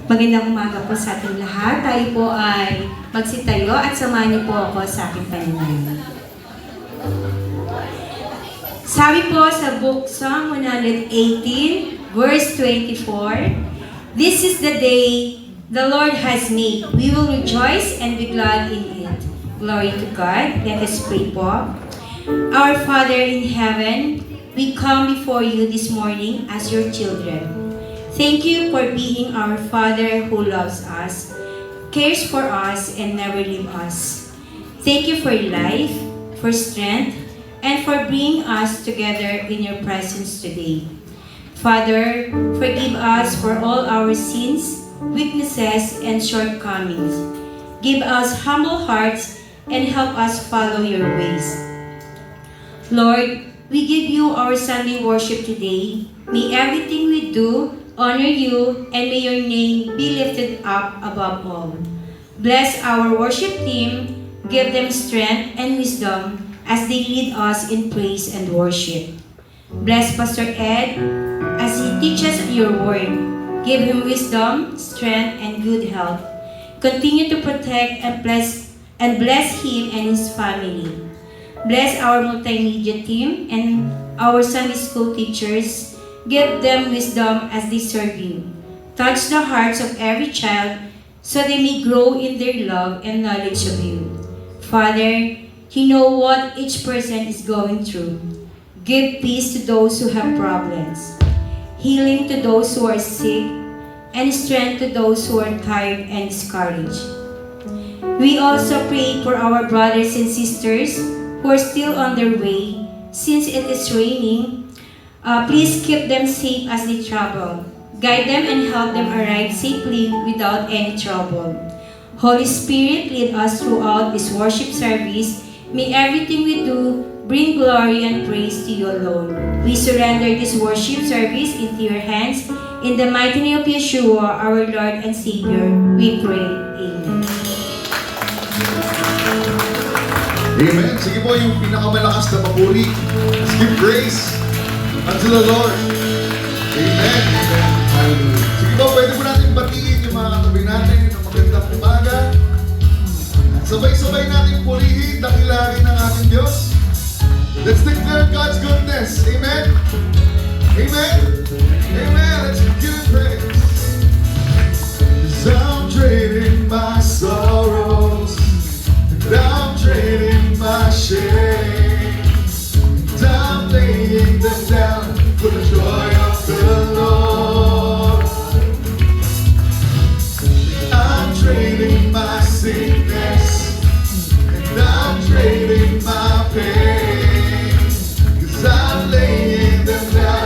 Magandang umaga po sa ating lahat. Tayo po ay magsitayo at samahan niyo po ako sa aking panalangin. Sabi po sa book Psalm 118, verse 24, "This is the day the Lord has made. We will rejoice and be glad in it." Glory to God. Let us pray po. Our Father in heaven, we come before you this morning as your children. Thank you for being our Father who loves us, cares for us, and never leaves us. Thank you for life, for strength, and for bringing us together in your presence today. Father, forgive us for all our sins, weaknesses, and shortcomings. Give us humble hearts and help us follow your ways. Lord, we give you our Sunday worship today. May everything we do honor you, and may your name be lifted up above all. Bless our worship team, give them strength and wisdom as they lead us in praise and worship. Bless Pastor Ed as he teaches your word. Give him wisdom, strength, and good health. Continue to protect and bless him and his family. Bless our multimedia team and our Sunday school teachers. Give them wisdom as they serve you. Touch the hearts of every child so they may grow in their love and knowledge of you. Father, you know what each person is going through. Give peace to those who have problems, healing to those who are sick, and strength to those who are tired and discouraged. We also pray for our brothers and sisters who are still on their way. Since it is raining, please keep them safe as they travel. Guide them and help them arrive safely without any trouble. Holy Spirit, lead us throughout this worship service. May everything we do bring glory and praise to you alone. We surrender this worship service into your hands. In the mighty name of Yeshua, our Lord and Savior, we pray. Amen. Amen. Sige po, yung pinakamalakas na papuri. Let's give praise unto the Lord. Amen. Amen. Hallelujah. Sige po, pwede po natin batiin yung mga katabi natin ng magandang umaga. At sabay-sabay natin purihin, dakilarin ng ating Diyos. Let's declare God's goodness. Amen. Amen. Amen. Let's give Him praise. 'Cause I'm trading my sorrows, and I'm trading my shame. I'm laying them down for the joy of the Lord. I'm trading my sickness, and I'm trading my pain, 'cause I'm laying them down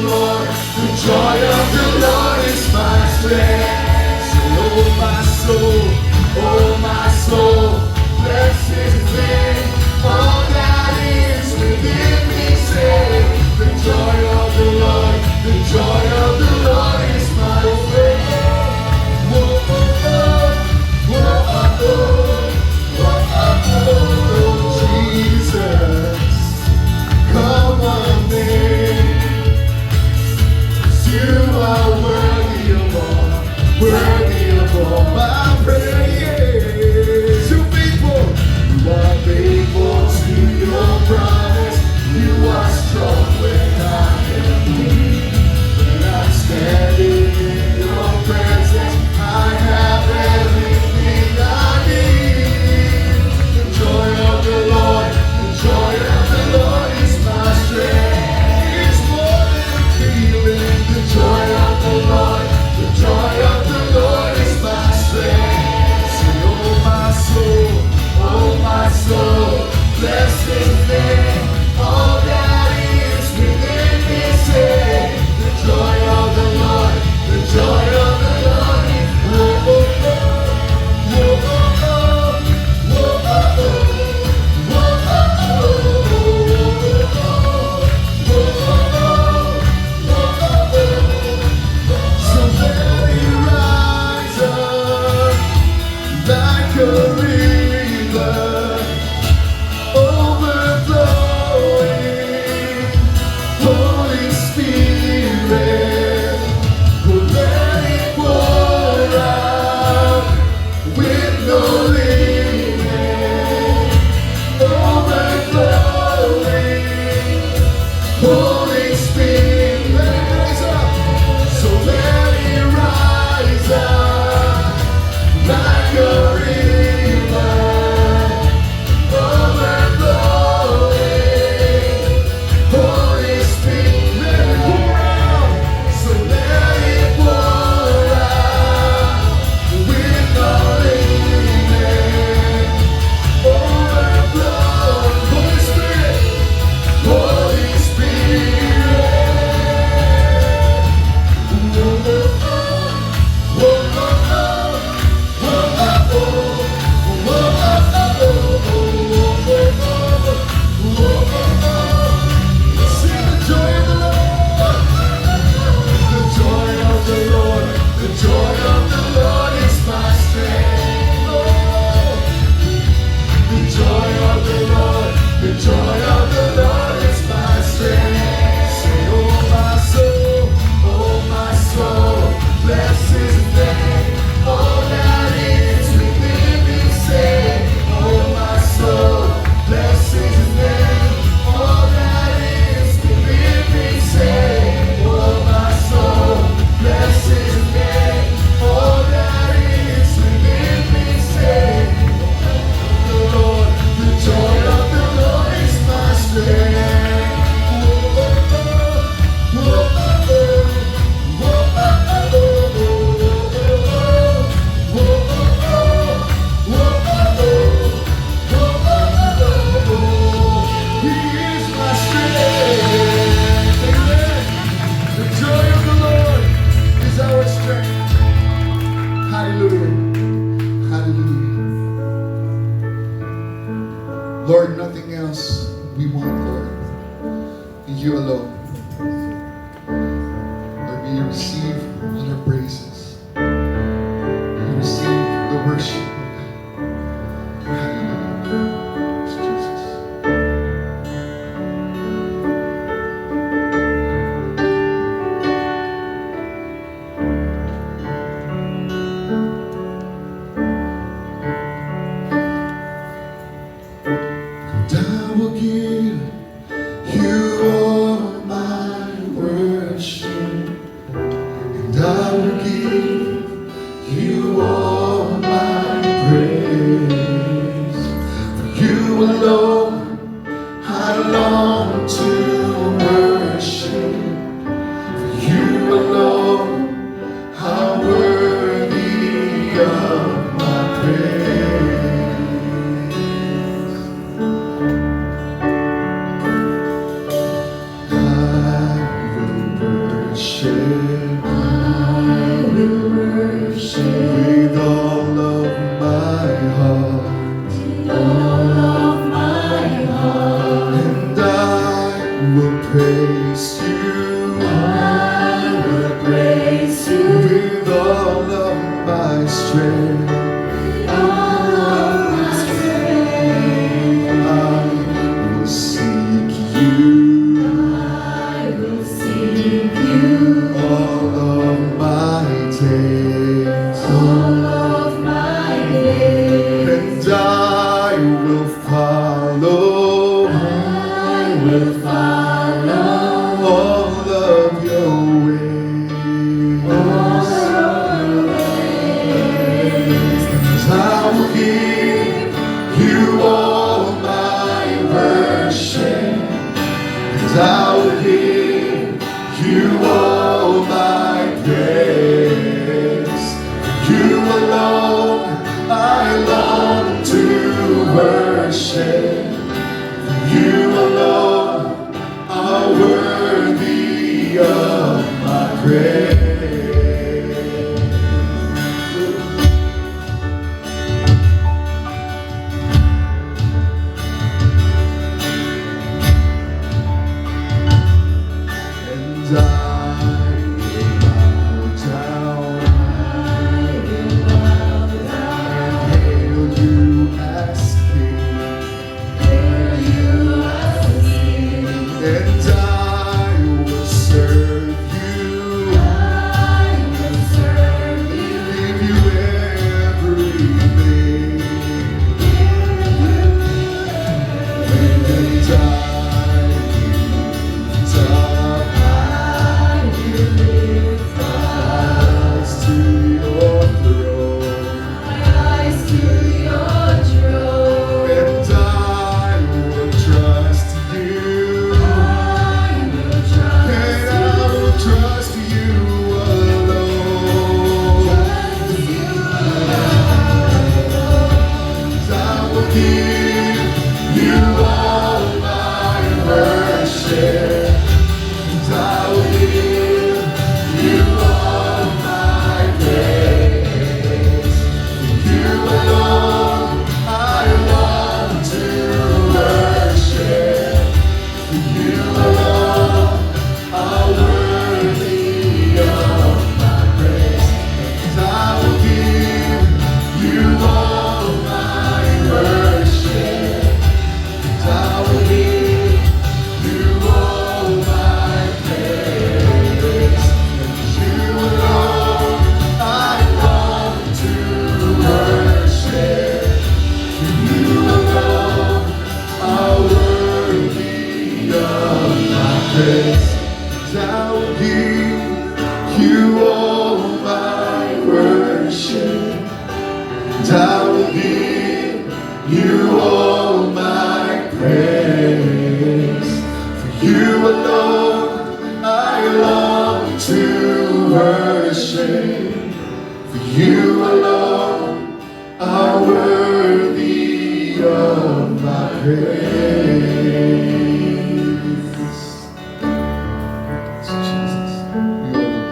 Lord, the joy of the Lord is my strength. So, oh my soul, bless His name. All that is within me, say, the joy of the Lord, the joy of the Lord is my strength. Whoa, oh, oh, whoa, oh, oh, whoa, oh, oh, Jesus, come on in. You are worthy of all my praise. You're faithful. You are faithful to your promise. You are strong when I am weak. When I'm standing in your presence, I have everything I need. The joy of the Lord, the joy of the Lord is my strength. It's more than a feeling. The joy of the Lord, the joy of the Lord is my strength. Say, oh my soul, bless His name. All that is within me, say, the joy of the Lord, the joy of the Lord is whoa, oh, oh, whoa, oh, oh, whoa, oh, oh, whoa, oh, oh, whoa, oh, oh. So let it rise up like a river, overflowing. Holy Spirit, oh, let it pour out with no limit, overflowing. Holy Spirit, let it rise up. So let it rise up like a river, overflowing. Holy Spirit, let it pour out. So let it pour out with no limit, overflowing. Holy Spirit, Holy Spirit. Whoa, oh, oh, whoa, oh, oh, whoa, oh, oh, whoa, oh, oh, whoa, oh, oh. Sing the joy of the Lord. The joy of the Lord, the joy of the Lord is my strength. Oh, the joy of the Lord, the joy of the Lord is my strength. Say, oh my soul, bless His name. All that is within me, say, oh my soul, bless His name. All that is within me, say, oh my soul, bless His name. All that is within me, say, the Lord, the joy of the Lord is my strength. Whoa, oh, oh, whoa, oh, oh, whoa, oh, oh, whoa, oh, oh, whoa, oh, oh, He is my strength. Amen. The joy of the Lord is our strength. Hallelujah. Hallelujah. Lord, nothing else we want, Lord. You alone. Lord, we receive all our praises. We receive the worship. Hallelujah. Jesus. And I will give you all my worship. worship I will worship with all of my heart, with all of my heart. and I will praise you I will praise you with all of my strength. with all of my strength. I will seek you I will seek you all of my days, all of my days. and I will follow I will follow all of your ways. all your ways. I will give you all my worship, and I will give you all my praise. You alone I long to worship. You alone are worthy of my praise. And I will bow down and hail you as King. And I will serve you, give you everything. And I lift up eyes to your throne, and I will trust you, and I will trust you alone. I will give you all my worship, and I will give you all my praise. You alone I want to worship. You alone are worthy of my praise. And I will give you all my worship. And I will give you all my praise. You alone I want to worship. You alone are worthy of my praise. And I will give you all my worship. And I will give you all my praise. For you alone I long to worship. For you alone are worthy of my praise. Jesus, you alone.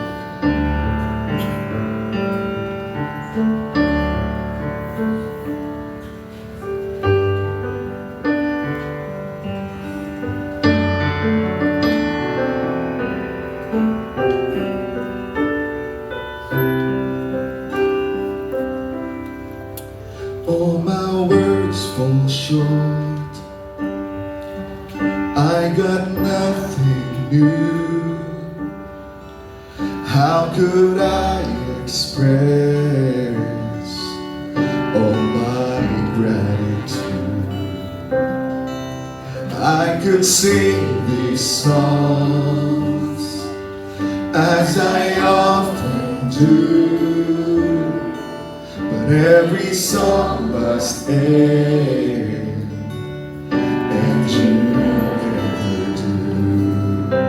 All my words fall short. I got nothing new. How could I express all my gratitude? I could sing these songs as I often do, but every song must end, and you never do.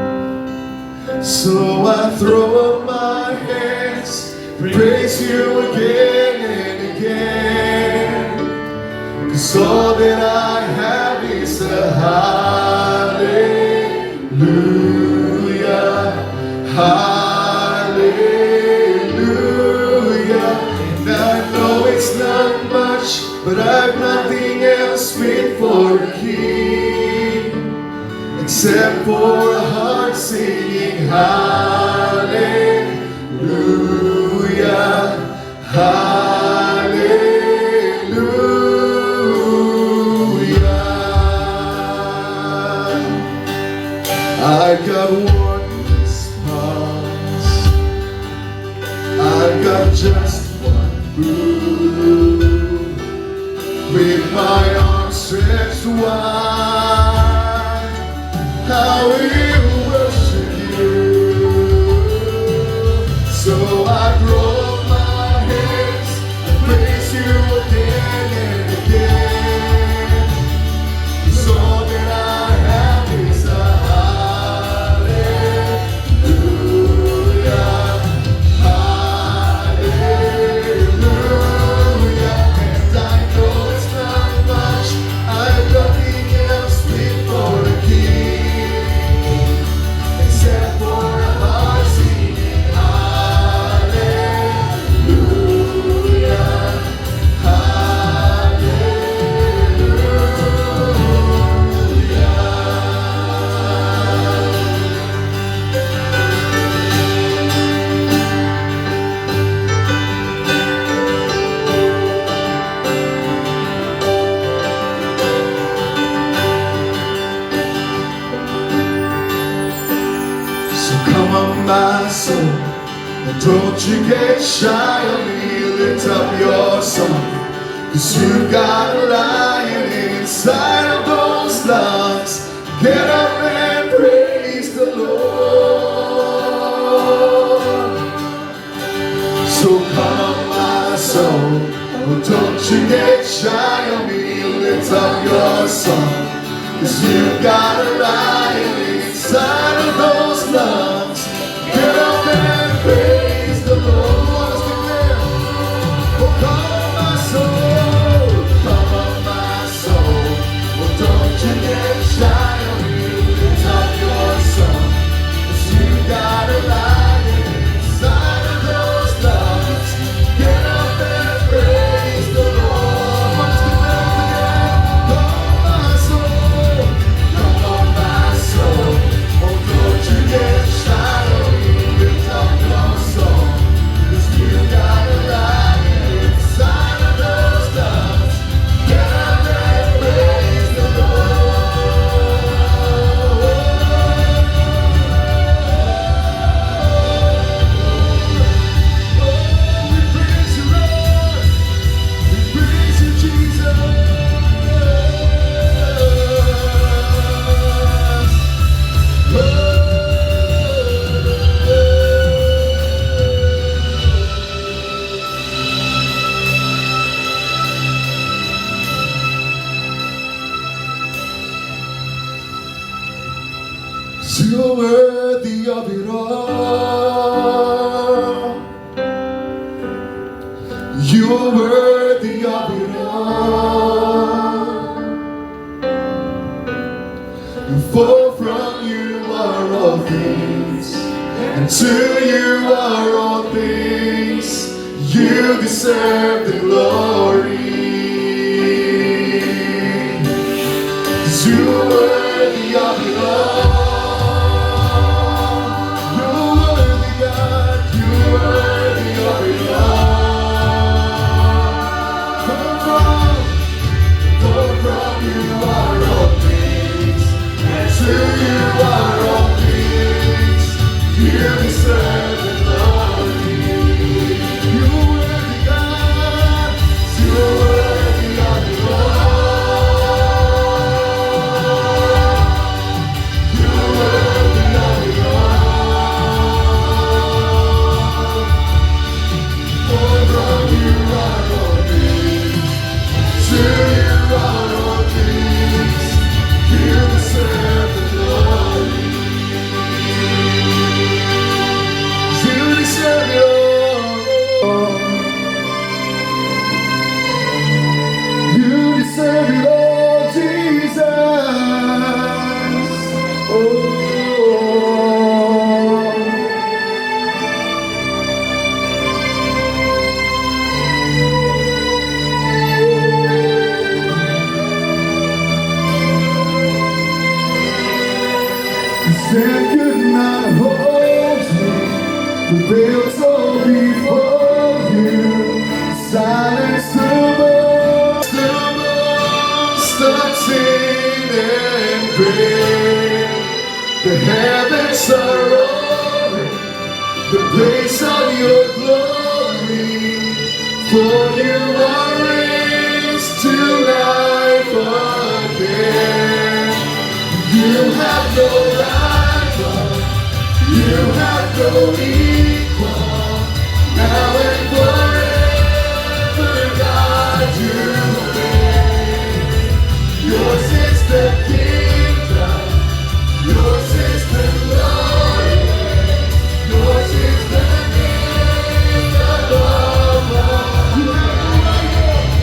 So I throw up my hands, praise you again and again, 'cause all that I have is a hallelujah. it's not much, but I've nothing else fit for a king, except for a heart singing hallelujah, hallelujah. I got one response, I've got just one move, with my arms stretched wide, I will worship you. So I throw up my hands and praise you again and again. 'Cause all that I have is a hallelujah, hallelujah. And I know it's not much, I've nothing else fit for a king, except for a heart singing hallelujah, So come on, my soul, and don't you get shy of me. Lift up your song, 'cause you've got a lion inside of those lungs. Get up and praise the Lord. So come on, my soul, oh, don't you get shy of me. Lift up your song, 'cause you've got a lion inside of those lungs. Get up and praise the Lord. Let's declare, oh, come on, my soul, come on, my soul, oh, don't you get shy of me. Lift up your song, 'cause you've got a lion inside of those lungs. Get up and praise the Lord. Let's declare again, come on, my soul, come on, my soul, oh, don't you get shy of me. Lift up your song, 'cause you've got a lion inside of those lungs. Get up and praise the We praise you, Lord. We praise you, Jesus. You're worthy of it all. You're worthy of it all. For from you are all things, and to you are all things. You deserve the glory. 'Cause you're worthy of it all. You're worthy, God. You're worthy of it all. For from you are all things, and to you are all things. You deserve the glory. You're worthy, God. You're The veils all before you, silence the most of sin and pain. The heavens are roaring, the praise of your glory, for you are raised to life again. You have no rival, you have no equal, now and forever, God, you reign. Yours is the kingdom, yours is the glory, yours is the name above all names.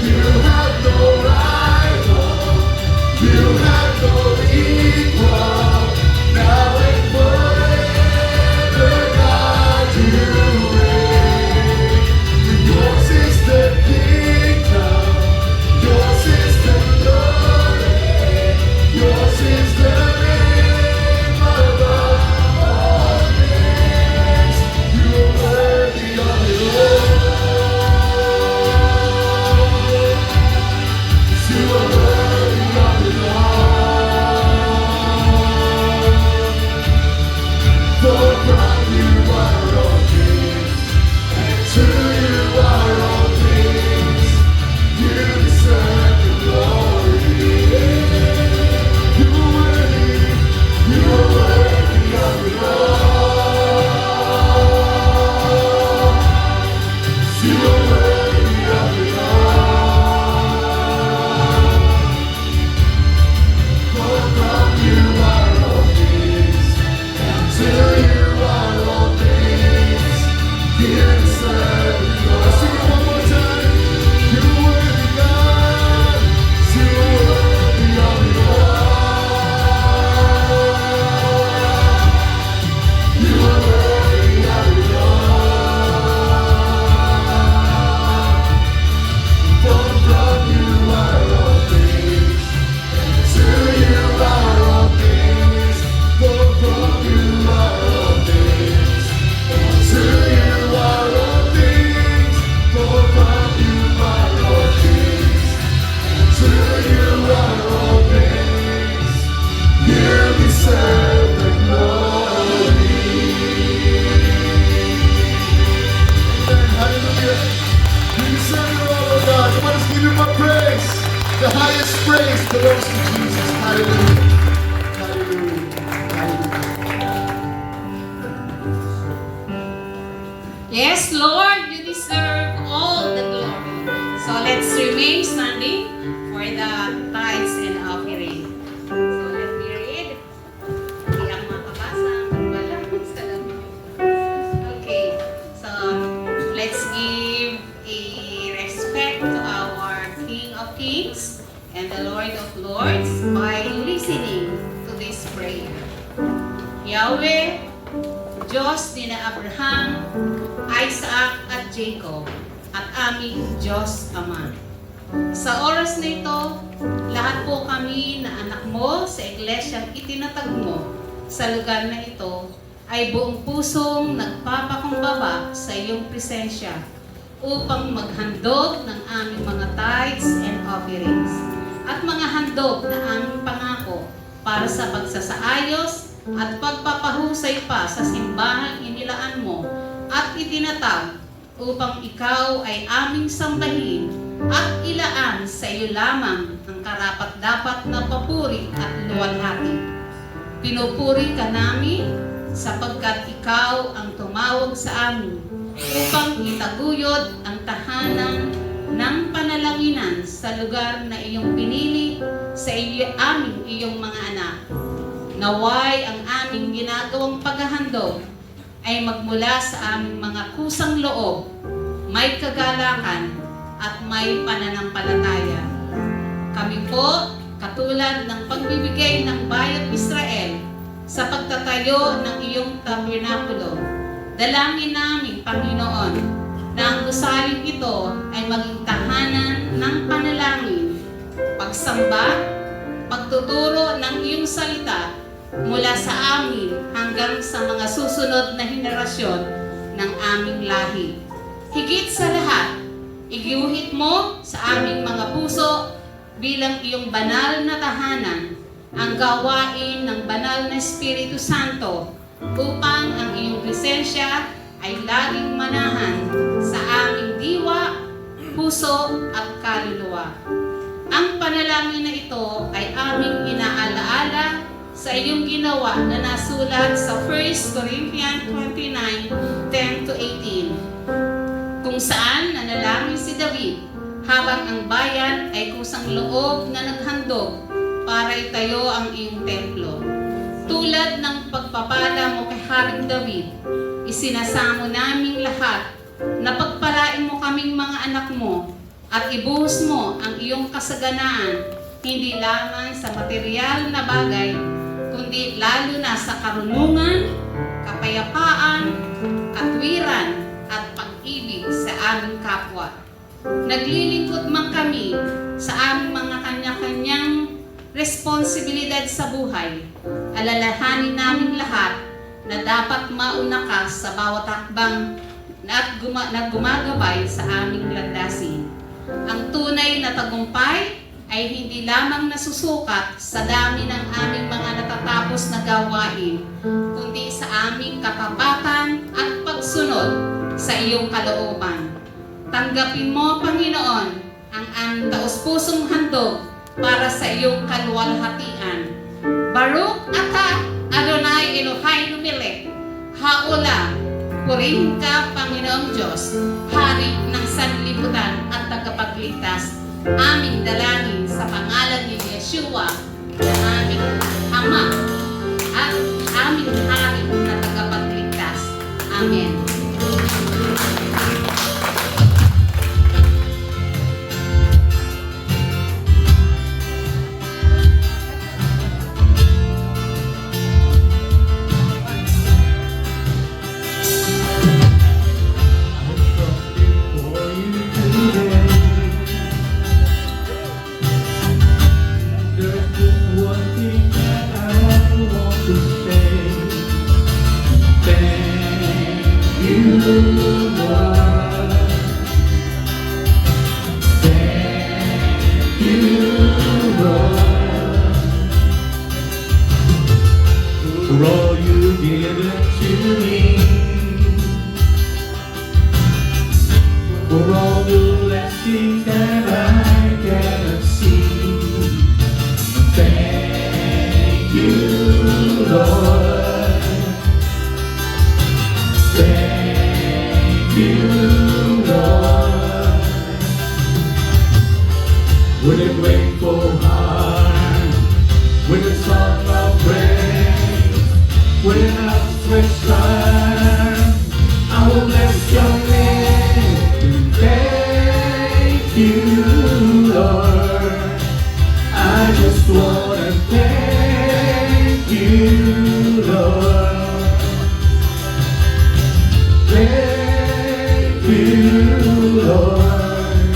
You have no rival, you have no equal, now and forever, God, you reign. Yours is the kingdom, yours is the glory, yours is the name above all names. You are worthy of it all. You are worthy of it all. For from you are all things, and to you are all things. You deserve the glory. You are worthy of it all. You are worthy of it all. For from you are all things, and to you are all things. You deserve the glory. Sing it one more time. You are worthy, God. You are worthy of it all. You are worthy of it all. For from you are all things, and to you are all things. For from you are all things, and to you are all things. For from you are all things, and to you are all things. You deserve the glory. Amen. Hallelujah. You deserve it all, oh God. Come on, let's give him my praise. The highest praise belongs to Jesus. Hallelujah. Hallelujah. Yes, Lord, you deserve all the glory. So let's remain standing for the tithes and offering. So let me read. Hindi ako makabasa. Wala sa lamin. Okay, so let's give a respect to our King of Kings and the Lord of Lords by listening to this prayer. Yahweh, Diyos ni na Abraham, Isaac at Jacob, at aming Diyos Ama. Sa oras na ito, lahat po kami na anak mo sa iglesyang itinatag mo sa lugar na ito ay buong pusong nagpapakumbaba sa iyong presensya upang maghandog ng aming mga tithes and offerings at mga handog na aming pangako para sa pagsasaayos at pagpapahusay pa sa simbahang inilaan mo at itinatag upang ikaw ay aming sambahin at ilaan sa iyo lamang ang karapat-dapat na papuri at luwalhati. Pinupuri ka namin sapagkat ikaw ang tumawag sa amin upang itaguyod ang tahanan ng panalanginan sa lugar na iyong pinili sa aming iyong mga anak. Naway ang aming ginagawang paghahandog ay magmula sa aming mga kusang loob, may kagalakan at may pananampalataya. Kami po, katulad ng pagbibigay ng bayang Israel sa pagtatayo ng iyong tabernakulo, dalangin namin, Panginoon, na ang gusaling ito ay maging tahanan ng panalangin, pagsamba, pagtuturo ng iyong salita, mula sa amin hanggang sa mga susunod na henerasyon ng aming lahi. Higit sa lahat, igiuhit mo sa aming mga puso bilang iyong banal na tahanan ang gawain ng banal na Espiritu Santo upang ang iyong presensya ay laging manahan sa aming diwa, puso at kaluluwa. Ang panalangin na ito ay aming inaalaala sa iyong ginawa na nasulat sa 1 Corinthians 29:10-18, kung saan nanalangin si David habang ang bayan ay kusang loob na naghandog para itayo ang iyong templo. Tulad ng pagpapala mo kay Haring David, isinasamo naming lahat na pagpalain mo kaming mga anak mo at ibuhos mo ang iyong kasaganaan hindi lamang sa material na bagay, kundi lalo na sa karunungan, kapayapaan, katwiran at pag-ibig sa aming kapwa. Naglilingkod man kami sa aming mga kanya-kanyang responsibilidad sa buhay, alalahanin namin lahat na dapat mauna ka sa bawat hakbang at gumagabay sa aming landasin. Ang tunay na tagumpay ay hindi lamang nasusukat sa dami ng aming mga natatapos na gawain, kundi sa aming katapatan at pagsunod sa iyong kalooban. Tanggapin mo, Panginoon, ang aming taos-pusong handog para sa iyong kaluwalhatian. Baruch atah Adonai Eloheinu melech haolam. Purihin ka, Panginoong Diyos, Hari ng sanlibutan at tagapagligtas. Aming dalangin sa pangalan ni Yeshua na aming Ama at aming Hari na tagapagligtas. Amen. For all you've given to me, for all the blessings that I cannot see. Thank you, Lord. Thank you, Lord. With a grateful heart, with a song of praise, with an outstretched arm, I will bless your name. Thank you, Lord. I just want to thank you, Lord. Thank you, Lord.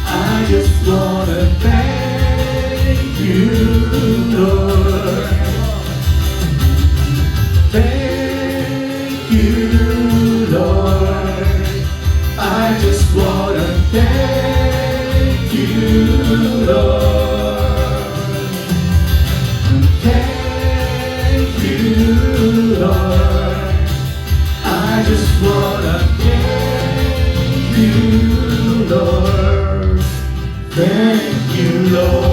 I just want to thank you, Lord. Thank you, Lord. I just want to thank you, Lord. Thank you, Lord. I just want to thank you, Lord. Thank you, Lord.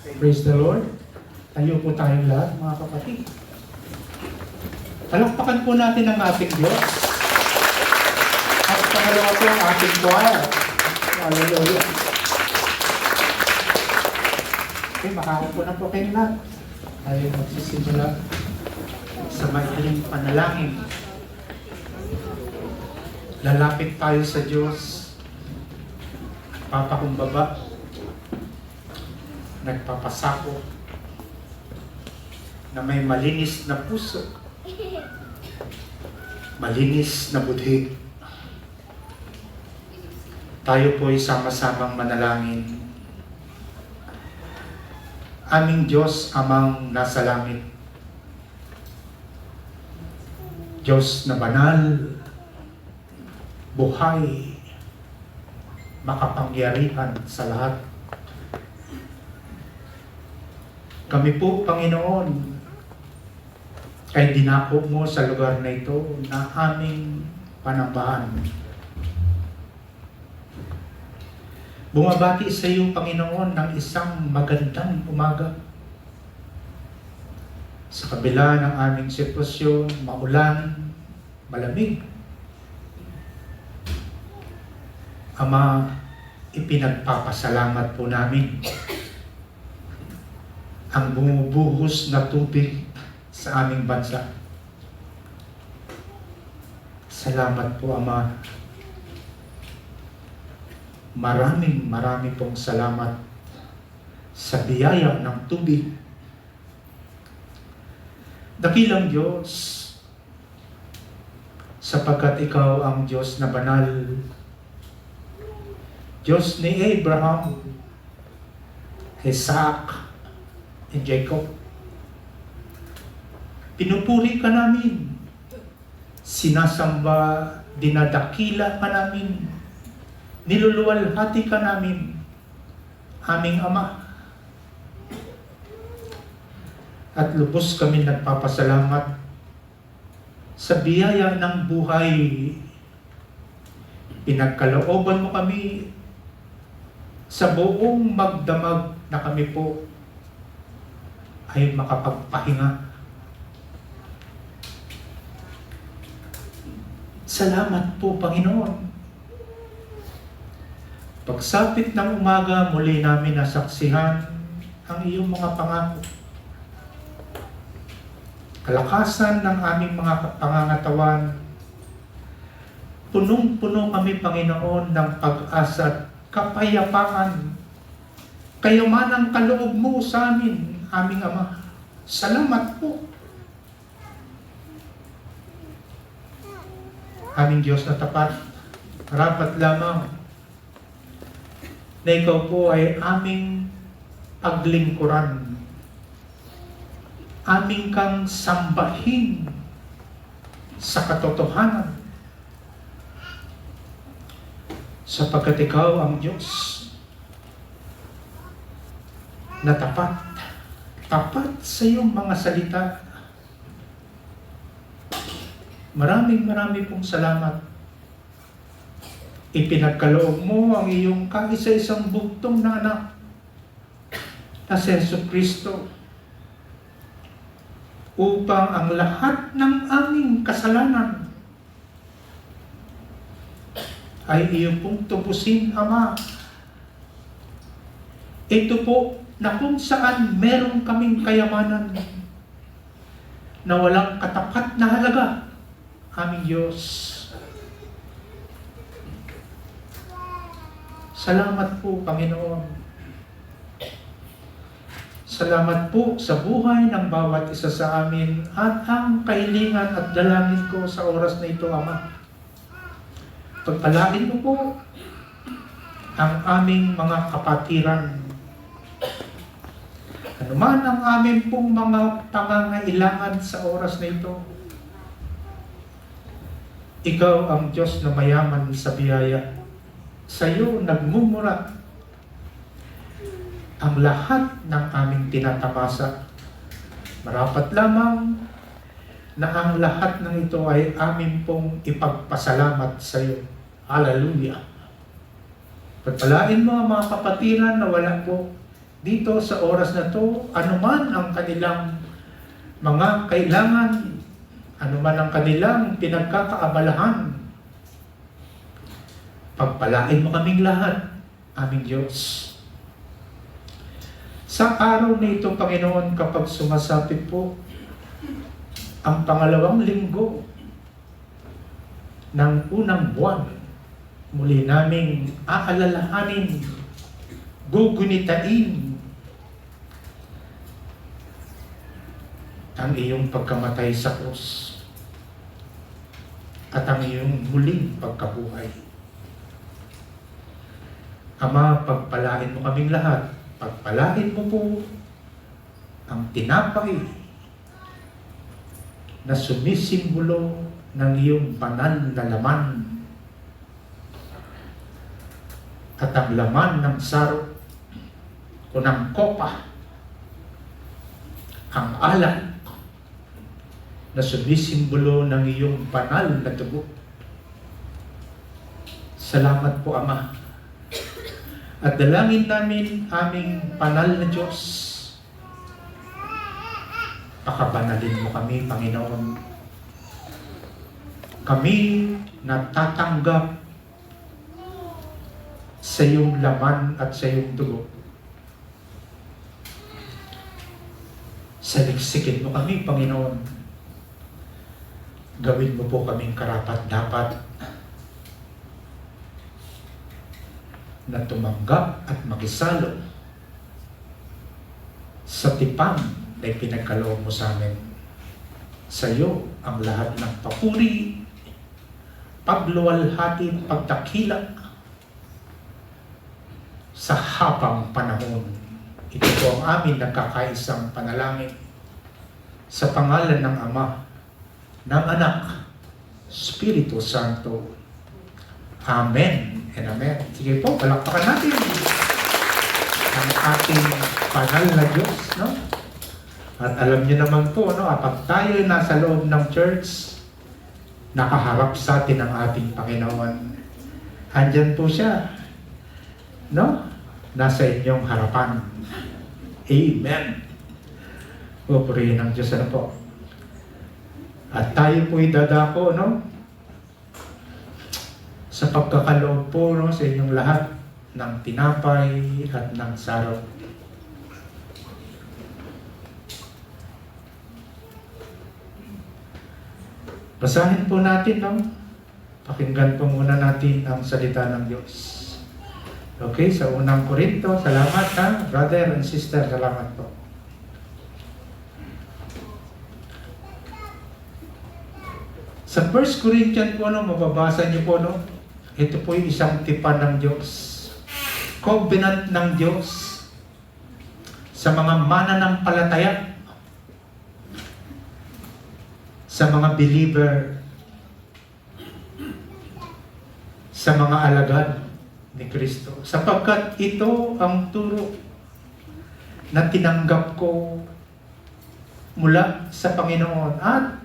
Praise the Lord. Tayo po tayong lahat, mga kapatid. Palakpakan po natin ang ating Diyos. At pangalawa po ang ating choir. Hallelujah. Okay, makakaupo na po kayo lahat. Tayo magsisimula sa mailing panalangin. Lalapit tayo sa Diyos. Papakumbaba. Nagpapasako na may malinis na puso, malinis na budhi. Tayo po'y sama-samang manalangin. Aming Diyos, Amang nasa langit, Diyos na banal, buhay, makapangyarihan sa lahat. Kami po, Panginoon, ay dinako mo sa lugar na ito na aming panambahan. Bumabati sa iyo, Panginoon, ng isang magandang umaga. Sa kabila ng aming sitwasyon, maulan, malamig. Ama, ipinagpapasalamat po namin ang bumubuhos na tubig sa aming bansa. Salamat po, Ama. Maraming pong salamat sa biyaya ng tubig. Dakilang Diyos, sapagkat Ikaw ang Diyos na banal, Diyos ni Abraham, Isaac, and Jacob. Pinupuri ka namin, sinasamba, dinadakila ka namin, niluluwalhati ka namin, aming Ama. At lubos kami nagpapasalamat sa biyaya ng buhay. Pinagkalooban mo kami sa buong magdamag na kami po ay makapagpahinga. Salamat po, Panginoon. Pagsapit ng umaga, muli namin nasaksihan ang iyong mga pangako. Kalakasan ng aming mga pangangatawan, punong-puno kami, Panginoon, ng pag-asa at kapayapaan. Kayamanang kaloob mo sa amin, aming Ama. Salamat po. Aming Diyos na tapat, rapat lamang na Ikaw po ay aming paglingkuran. Aming kang sambahin sa katotohanan. Sapagkat Ikaw ang Diyos na tapat sa iyong mga salita. Maraming pong salamat. Ipinagkaloob mo ang iyong kaisa-isang bugtong na anak na si Jesucristo upang ang lahat ng aming kasalanan ay iyong pong tubusin, Ama. Ito po na kung saan meron kaming kayamanan na walang katapat na halaga, aming Diyos. Salamat po, Panginoon. Salamat po sa buhay ng bawat isa sa amin at ang kahilingan at dalangin ko sa oras na ito, Ama. Pagpalain mo po ang aming mga kapatiran. Ano man ang amin pong mga pangangailangan sa oras na ito, Ikaw ang Diyos na mayaman sa biyaya. Sa iyo nagmumura ang lahat ng aming tinatamasa. Marapat lamang na ang lahat ng ito ay amin pong ipagpasalamat sa iyo. Hallelujah. Pagpalain mo ang mga kapatiran na wala po dito sa oras na to, anuman ang kanilang mga kailangan, anuman ang kanilang pinagkakaabalahan, pagpalain mo kaming lahat, aming Diyos. Sa araw na ito, Panginoon, kapag sumasapit po ang pangalawang linggo ng unang buwan, muli naming aalalahanin, gugunitain ang iyong pagkamatay sa krus at ang iyong muling pagkabuhay. Ama, pagpalain mo kaming lahat. Pagpalain mo po ang tinapay na sumisimbolo ng iyong banal na laman at ang laman ng saro o ng kopa, ang alak na sumisimbolo ng iyong banal na dugo. Salamat po, Ama. At dalangin namin aming banal na Diyos. Pakabanalin mo kami, Panginoon. Kami natatanggap sa iyong laman at sa iyong dugo. Saliksikin mo kami, Panginoon. Gawin mo po kaming karapat-dapat na tumanggap at makisalo sa tipan na ipinagkaloob mo sa amin. Sa iyo ang lahat ng papuri, pagluwalhati, pagdakila sa habang panahon. Ito po ang amin nagkakaisang panalangin sa pangalan ng Ama, ng Anak, Espiritu Santo. Amen and amen. Sige po, palakpakan natin ang ating banal na Diyos, no? At alam niyo naman po, no, kapag tayo nasa loob ng church, nakaharap sa atin ang ating Panginoon. Andyan po siya, no? Nasa inyong harapan. Amen. Pupurihin ng Diyos, ano po? At tayo po'y dadako, no? Sa pagkakaloob po, no, sa inyong lahat ng tinapay at ng sarap. Basahin po natin, no? Pakinggan po muna natin ang salita ng Diyos. Okay, sa unang Korinto, salamat ha, brother and sister, salamat po. Sa 1 Corinthians po, no, mababasa niyo po, no, ito po yung isang tipan ng Diyos. Covenant ng Diyos sa mga mananampalataya, sa mga believer, sa mga alagad ni Kristo. Sapagkat ito ang turo na tinanggap ko mula sa Panginoon at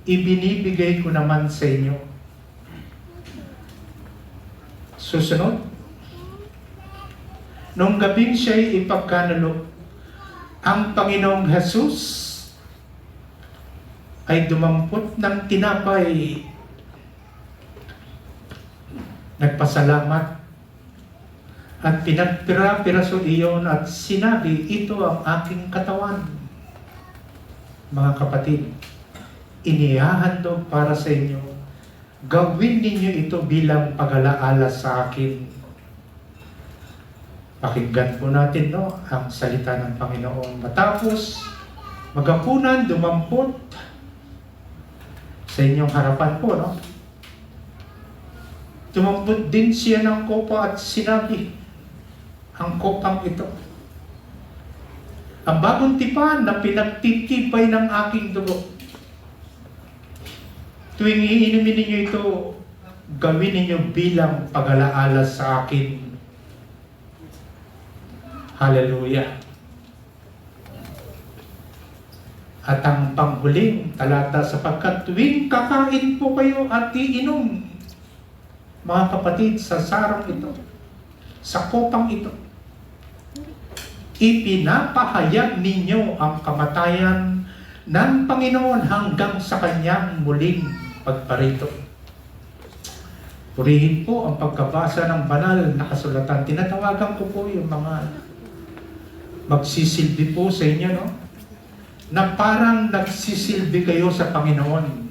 ibinibigay ko naman sa inyo. Susunod, nung gabing siya'y ipagkanulo, ang Panginoong Jesus ay dumampot ng tinapay, nagpasalamat at pinagpira-piraso iyon at sinabi, ito ang aking katawan. Mga kapatid, inihahandog para sa inyo. Gawin ninyo ito bilang pag-alaala sa akin. Pakinggan po natin, no, ang salita ng Panginoon. Matapos magapunan, dumampot sa inyong harapan po, no? Dumampot din siya ng kopa at sinabi, ang kopang ito, ang bagong tipan na pinagtitibay ng aking dugo. Tuwing iinumin ninyo ito, gawin ninyo bilang pag-alaala sa akin. Hallelujah. At ang panghuling talata, sapagkat tuwing kakain po kayo at iinom, mga kapatid, sa sarang ito, sa kopang ito, ipinapahayag ninyo ang kamatayan ng Panginoon hanggang sa kanyang muling pagparito. Purihin po ang pagkabasa ng banal na kasulatan. Tinatawagan ko po yung mga magsisilbi po sa inyo, no? Na parang nagsisilbi kayo sa Panginoon.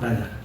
Brother.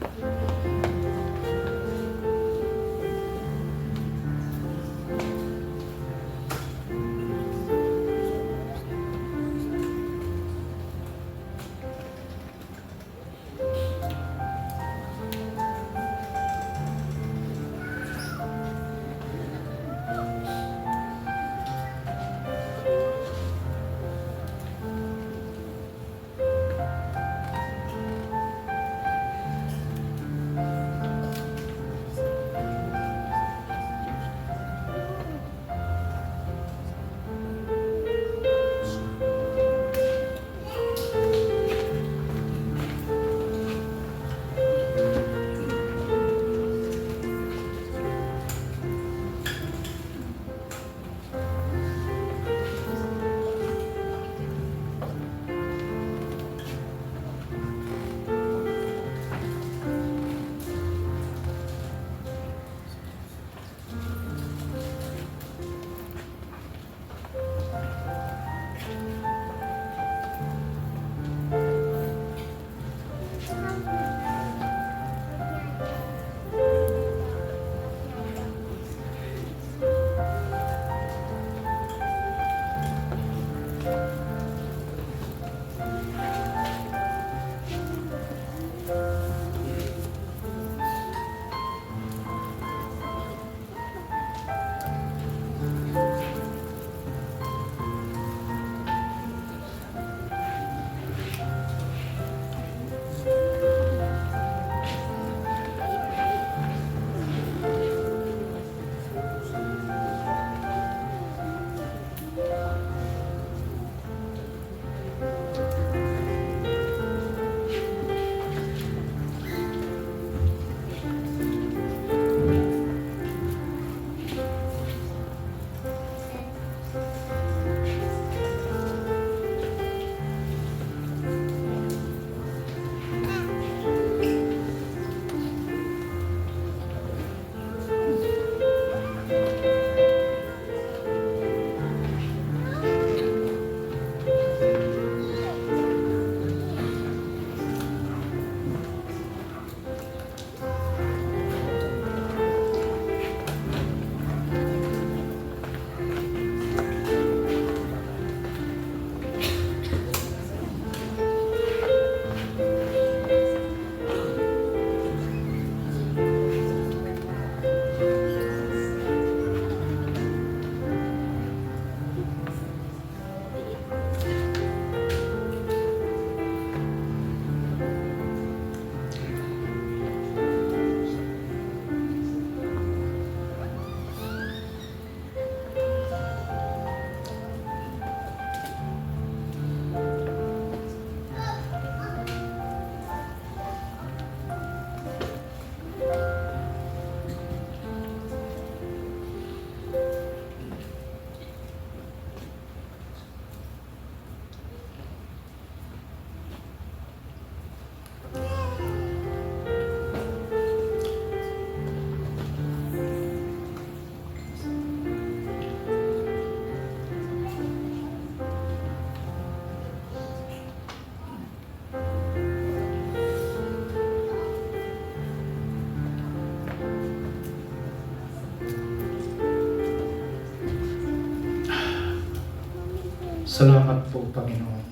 Salamat po, Panginoon.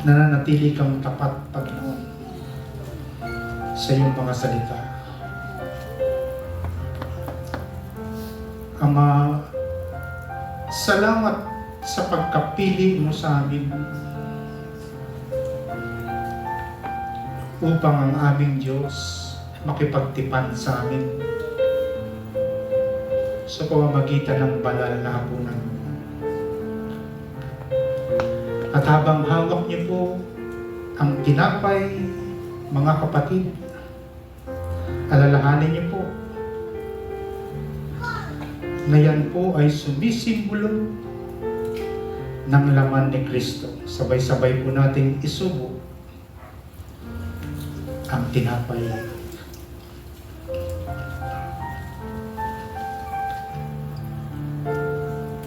Nananatili kang tapat, Panginoon, sa iyong mga salita. Ama, salamat sa pagkapili mo sa amin. upang ang aming Diyos makipagtipan sa amin sa pamamagitan ng banal na hapunan. At habang hawak niyo po ang tinapay, mga kapatid, alalahanin niyo po na yan po ay sumisimbolo ng laman ni Kristo. Sabay-sabay po natin isubo ang tinapay.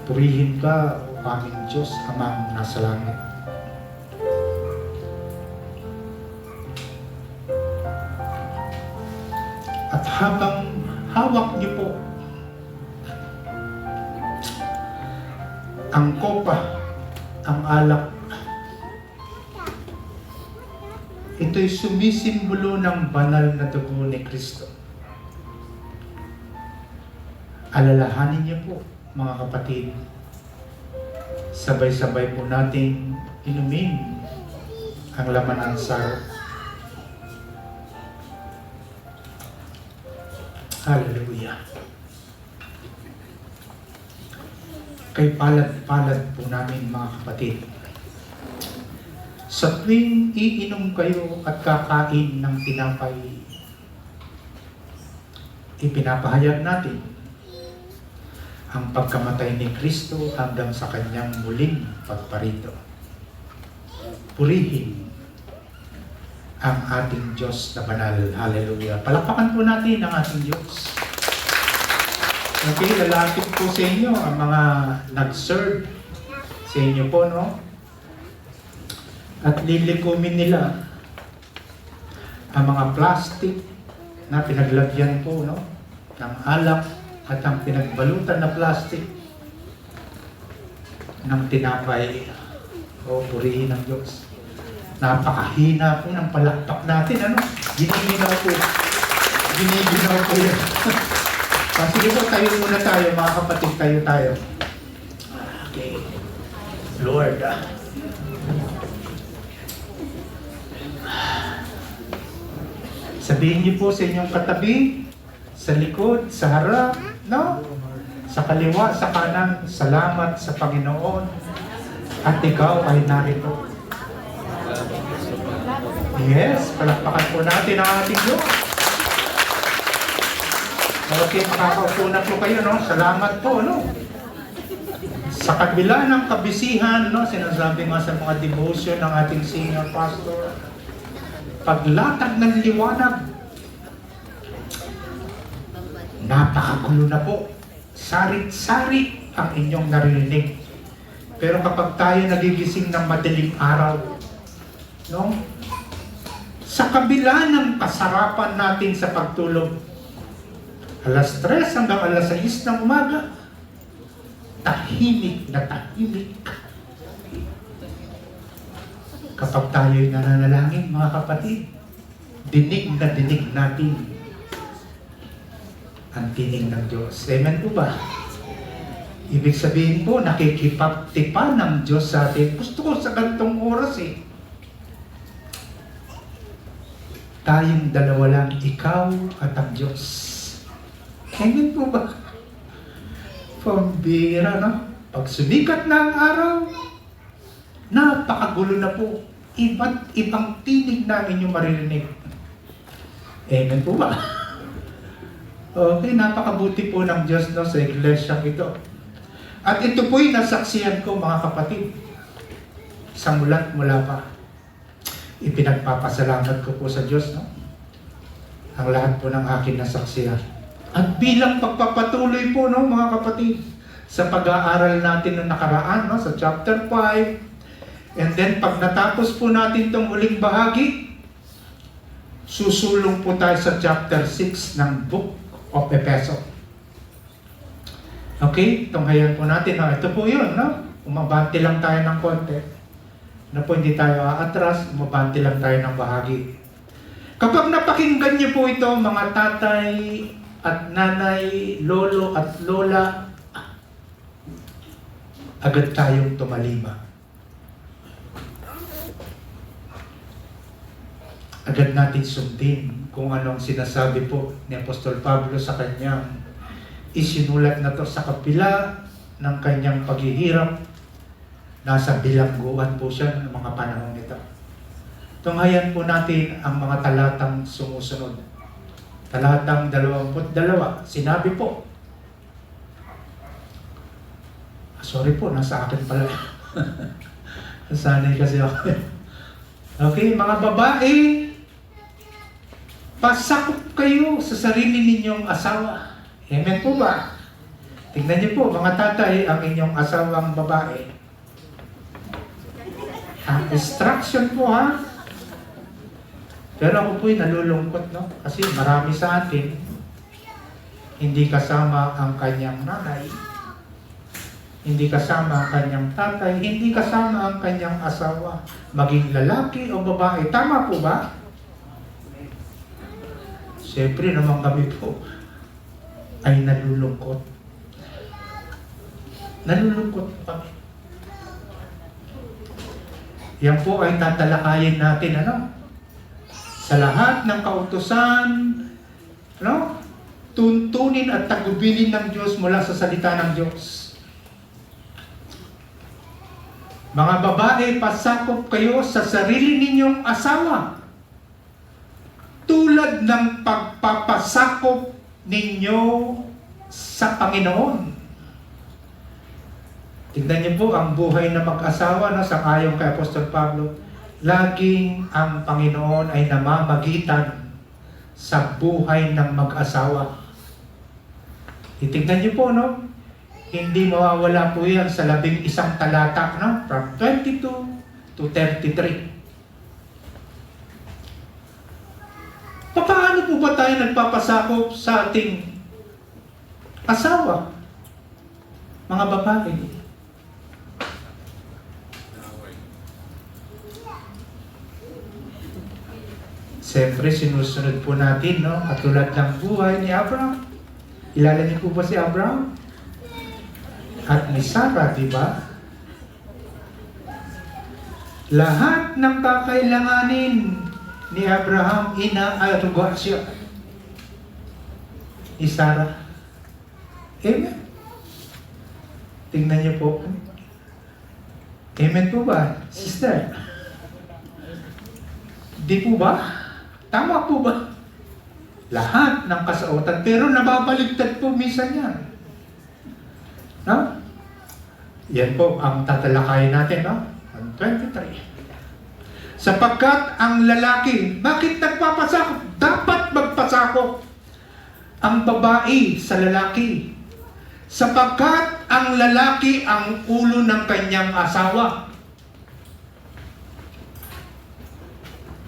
Purihin ka, o aming Diyos, Amang nasa langit. At habang hawak niyo po ang kopa, ang alak, ito'y sumisimbolo ng banal na dugo ni Kristo. Alalahanin niyo po, mga kapatid, sabay-sabay po nating inumin ang laman ng sarap. Hallelujah. Kay palad-palad po namin, mga kapatid. Sa tuwing iinom kayo at kakain ng tinapay, ipinapahayag natin ang pagkamatay ni Kristo hanggang sa kanyang muling pagparito. Purihin ang ating Diyos na banal. Hallelujah. Palakpakan po natin ang ating Diyos. Okay, lalapit po sa inyo ang mga nag-serve sa inyo po, no? At lilikumin nila ang mga plastic na pinaglagyan po, no? Ng alak at ang pinagbalutan na plastic ng tinapay. O, purihin ng Diyos. Napakahina po ng palakpak natin, ano? Giniginaw po. Giniginaw po yun. Sige po, tayo muna tayo, mga kapatid, tayo. Okay. Lord, sabihin niyo po sa inyong katabi, sa likod, sa harap, no? Sa kaliwa, sa kanan, salamat sa Panginoon at ikaw ay narito. Yes, palakpakan po natin ang ating Diyos. Okay, makakaupo na po kayo, no? Salamat po, no? Sa kabila ng kabisihan, no? Sinasabi nga sa mga devotion ng ating senior pastor, paglatag ng liwanag, napakagulo na po. Sarit-sarit ang inyong naririnig. Pero kapag tayo nagigising ng madaling araw, no? Sa kabila ng kasarapan natin sa pagtulog, alas 3 hanggang alas 6 ng umaga, tahimik na tahimik. Kapag tayo'y nananalangin, mga kapatid, dinig na dinig natin ang tinig ng Diyos. Amen po ba? Ibig sabihin po, nakikipagtipan ng Diyos sa atin. Gusto ko sa gantong oras tayong dalawa lang, ikaw at ang Diyos. Amen po ba? Pambira, no? Pag sumikat na ang araw, napakagulo na po. Iba't ibang tinig namin yung maririnig. Amen po ba? Okay, napakabuti po ng Diyos, no, sa iglesyang ito. At ito po'y nasaksihan ko, mga kapatid. Sa mula't mula pa. Ipinagpapasalamat ko po sa Diyos, no? Ang lahat po ng akin nasaksihan. At bilang pagpapatuloy po, no, mga kapatid, sa pag-aaral natin ng nakaraan, no, sa chapter 5, and then pag natapos po natin itong huling bahagi, susulong po tayo sa chapter 6 ng Book of Ephesians. Okay, tunghayan po natin, no? Ito po yun, no? Umabante lang tayo ng konti. Na po hindi tayo aatras, umabante lang tayo ng bahagi. Kapag napakinggan niyo po ito, mga tatay at nanay, lolo at lola, agad tayong tumalima. agad natin sundin kung anong sinasabi po ni Apostol Pablo sa kanyang isinulat na to sa kapila ng kanyang paghihirap. Nasa bilangguan po siya ng mga panahon nito. Tunghayan po natin ang mga talatang sumusunod. Talatang 22, sinabi po, sorry po, nasa akin pala. Sanay kasi ako. Okay, mga babae, pasakop kayo sa sarili ninyong asawa. Amen po ba? Tingnan niyo po, mga tatay, ang inyong asawang babae. Ang instruction po, ha? Pero ako po'y nalulungkot, no? Kasi marami sa atin, hindi kasama ang kanyang nanay, hindi kasama ang kanyang tatay, hindi kasama ang kanyang asawa, maging lalaki o babae. Tama po ba? Siyempre naman kami po ay nalulungkot. Nalulungkot po kami. Yan po ay tatalakayin natin, ano? Sa lahat ng kautusan, ano? Tuntunin at tagubilin ng Diyos mula sa salita ng Diyos. Mga babae, pasakop kayo sa sarili ninyong asawa, tulad ng pagpapasakop ninyo sa Panginoon. Tignan niyo po ang buhay na mag-asawa, no, sa ayon kay Apostol Pablo. Laging ang Panginoon ay namamagitan sa buhay ng mag-asawa. Titignan niyo po, no? Hindi mawawala po yan sa 11 talata, no? From 22 to 33. Paano po ba tayo nagpapasakop sa ating asawa? Mga babae. Siyempre, sinusunod po natin, no? Katulad ng buhay ni Abraham. Kilala niyo po ba si Abraham? At ni Sarah, di ba? Lahat ng kakailanganin ni Abraham, inaaruga siya ni Sarah. Amen. Tingnan niyo po. Amen po ba, sister? Di po ba? Tama po ba? Lahat ng kasautan, pero nababaligtad po minsan yan. No? Yan po ang tatalakayin natin, no? Ang 23. Sapagkat ang lalaki, bakit nagpapasakop? Dapat magpasakop ang babae sa lalaki. Sapagkat ang lalaki ang ulo ng kanyang asawa.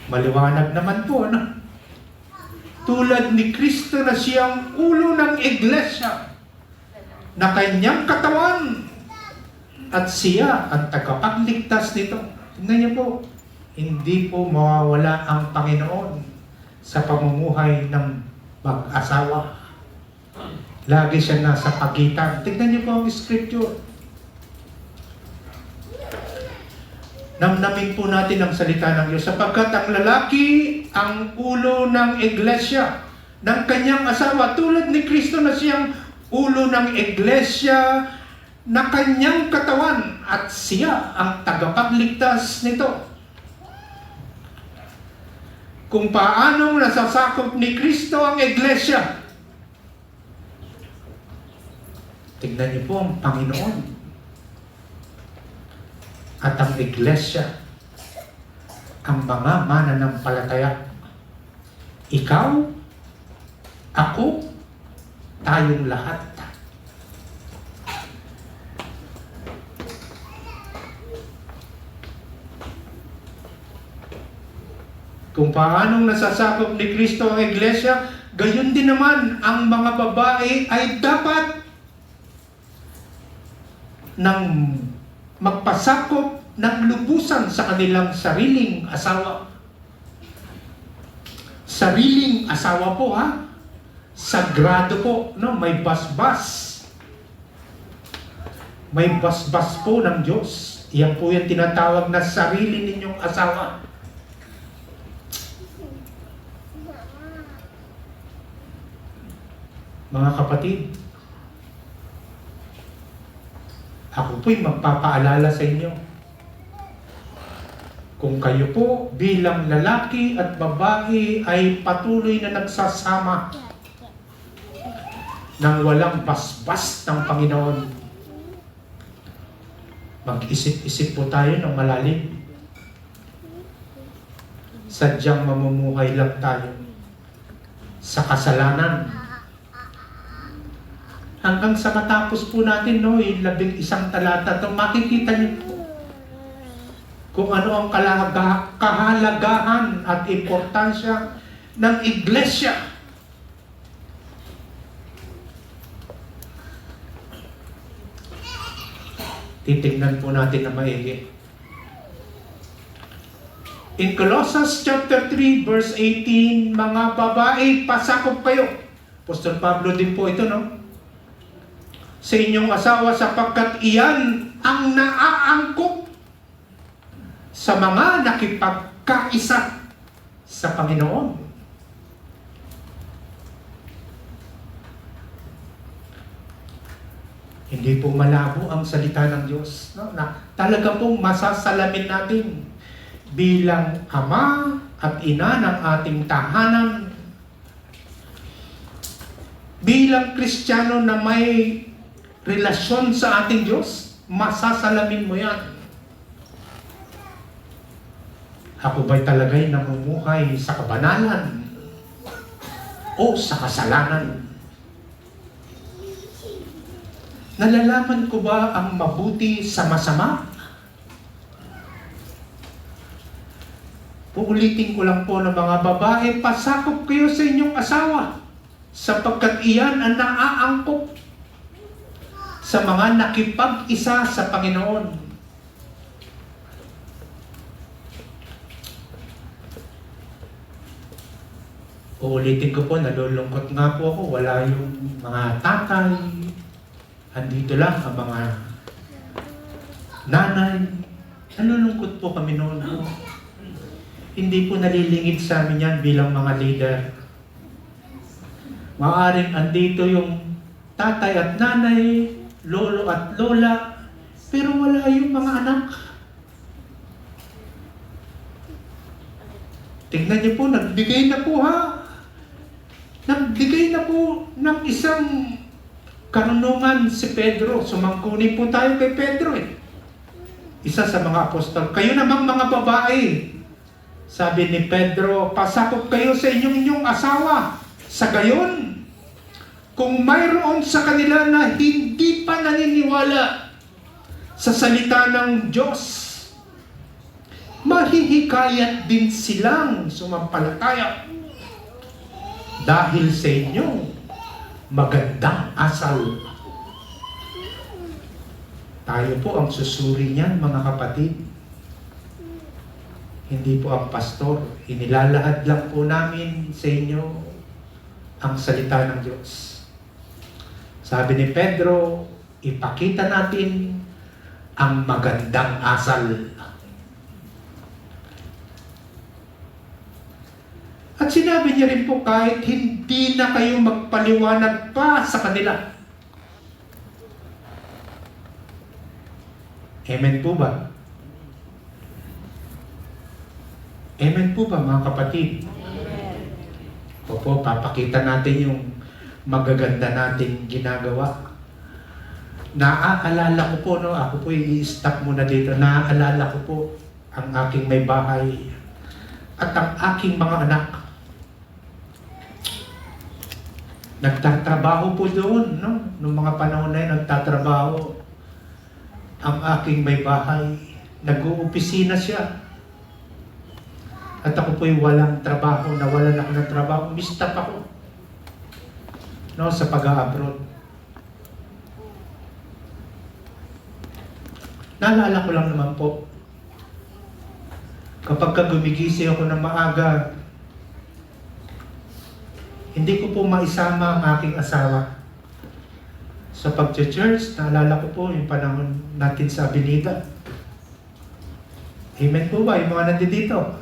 Maliwanag naman po, no? Tulad ni Kristo na siyang ulo ng iglesia, na kanyang katawan, at siya ang tagapagligtas nito. Tingnan niyo po, hindi po mawawala ang Panginoon sa pamumuhay ng mag-asawa. Lagi siya nasa pagitan. Tingnan niyo po ang scripture. Namnamin po natin ang salita ng Diyos, sapagkat ang lalaki ang ulo ng iglesia, ng kanyang asawa, tulad ni Kristo na siyang ulo ng iglesia, na kanyang katawan, at siya ang tagapagligtas nito. Kung paanong nasasakop ni Kristo ang iglesia, tignan niyo po ang Panginoon at ang iglesia, ang mga mananampalataya. Ikaw, ako, tayong lahat. Kung paanong nasasakop ni Kristo ang iglesia, gayon din naman ang mga babae ay dapat ng magpasakop ng lubusan sa kanilang sariling asawa. Sariling asawa po, ha? Sagrado po, no? May basbas. May basbas po ng Diyos. Yan po yung tinatawag na sarili ninyong asawa. Mga kapatid, ako po'y magpapaalala sa inyo. Kung kayo po bilang lalaki at babae ay patuloy na nagsasama nang walang basbas ng Panginoon, mag-isip-isip po tayo ng malalim. Sadyang mamumuhay lang tayo sa kasalanan. Hanggang sa matapos po natin, no, yung 11 talata, to, makikita niyo po kung ano ang kahalagahan at importansya ng iglesia. Titignan po natin na maigi. In Colossians chapter 3 verse 18, mga babae, pasakop kayo. Apostol Pablo din po ito, no? Sa inyong asawa sapagkat iyan ang naaangkop sa mga nakipagkaisa sa Panginoon. Hindi po malabo ang salita ng Diyos, no? Na talaga pong masasalamin natin bilang ama at ina ng ating tahanan, bilang Kristiyano na may relasyon sa ating Diyos, masasalamin mo yan. Ako ba'y talaga'y namumuhay sa kabanalan o sa kasalanan? Nalalaman ko ba ang mabuti sa masama? Uulitin ko lang po ng mga babae, pasakop kayo sa inyong asawa sapagkat iyan ang naaangkop sa mga nakipag-isa sa Panginoon. Uulitin ko po, nalulungkot nga po ako, wala yung mga tatay, andito lang ang mga nanay. Nalulungkot po kami noon po. Hindi po nalilingid sa amin yan bilang mga leader. Maaring andito yung tatay at nanay, lolo at lola, pero wala yung mga anak. Tingnan niyo po, nagbigay na po ha. Nagbigay na po ng isang karunungan si Pedro. Sumangkunin po tayo kay Pedro eh. Isa sa mga apostol. Kayo namang mga babae, sabi ni Pedro, pasakop kayo sa inyong asawa. Sa gayon, kung mayroon sa kanila na hindi pa naniniwala sa salita ng Diyos, mahihikayat din silang sumampalataya dahil sa inyong magandang asal. Tayo po ang susuri niyan, mga kapatid. Hindi po ang pastor. Inilalahad lang po namin sa inyo ang salita ng Diyos. Sabi ni Pedro, ipakita natin ang magandang asal. At sinabi niya rin po, kahit hindi na kayo magpaliwanag pa sa kanila. Amen po ba? Amen po ba, mga kapatid? Opo, papakita natin yung magaganda nating ginagawa. Naaalala ko po, no, ako po i-stop muna dito. Naaalala ko po ang aking may bahay at ang aking mga anak. Nagtatrabaho po doon, no? Noong mga panahon na yun, nagtatrabaho ang aking may bahay. Nag-uopisina siya. At ako po'y walang trabaho, nawalan ako ng trabaho. Mistap ako, no, sa pag-a-abroad. Naalala ko lang naman po, kapag gumigising ako ng maaga, hindi ko po maisama ang aking asawa sa pag-church. Naalala ko po yung panahon natin sa Avenida. Amen po ba yung mga nandito?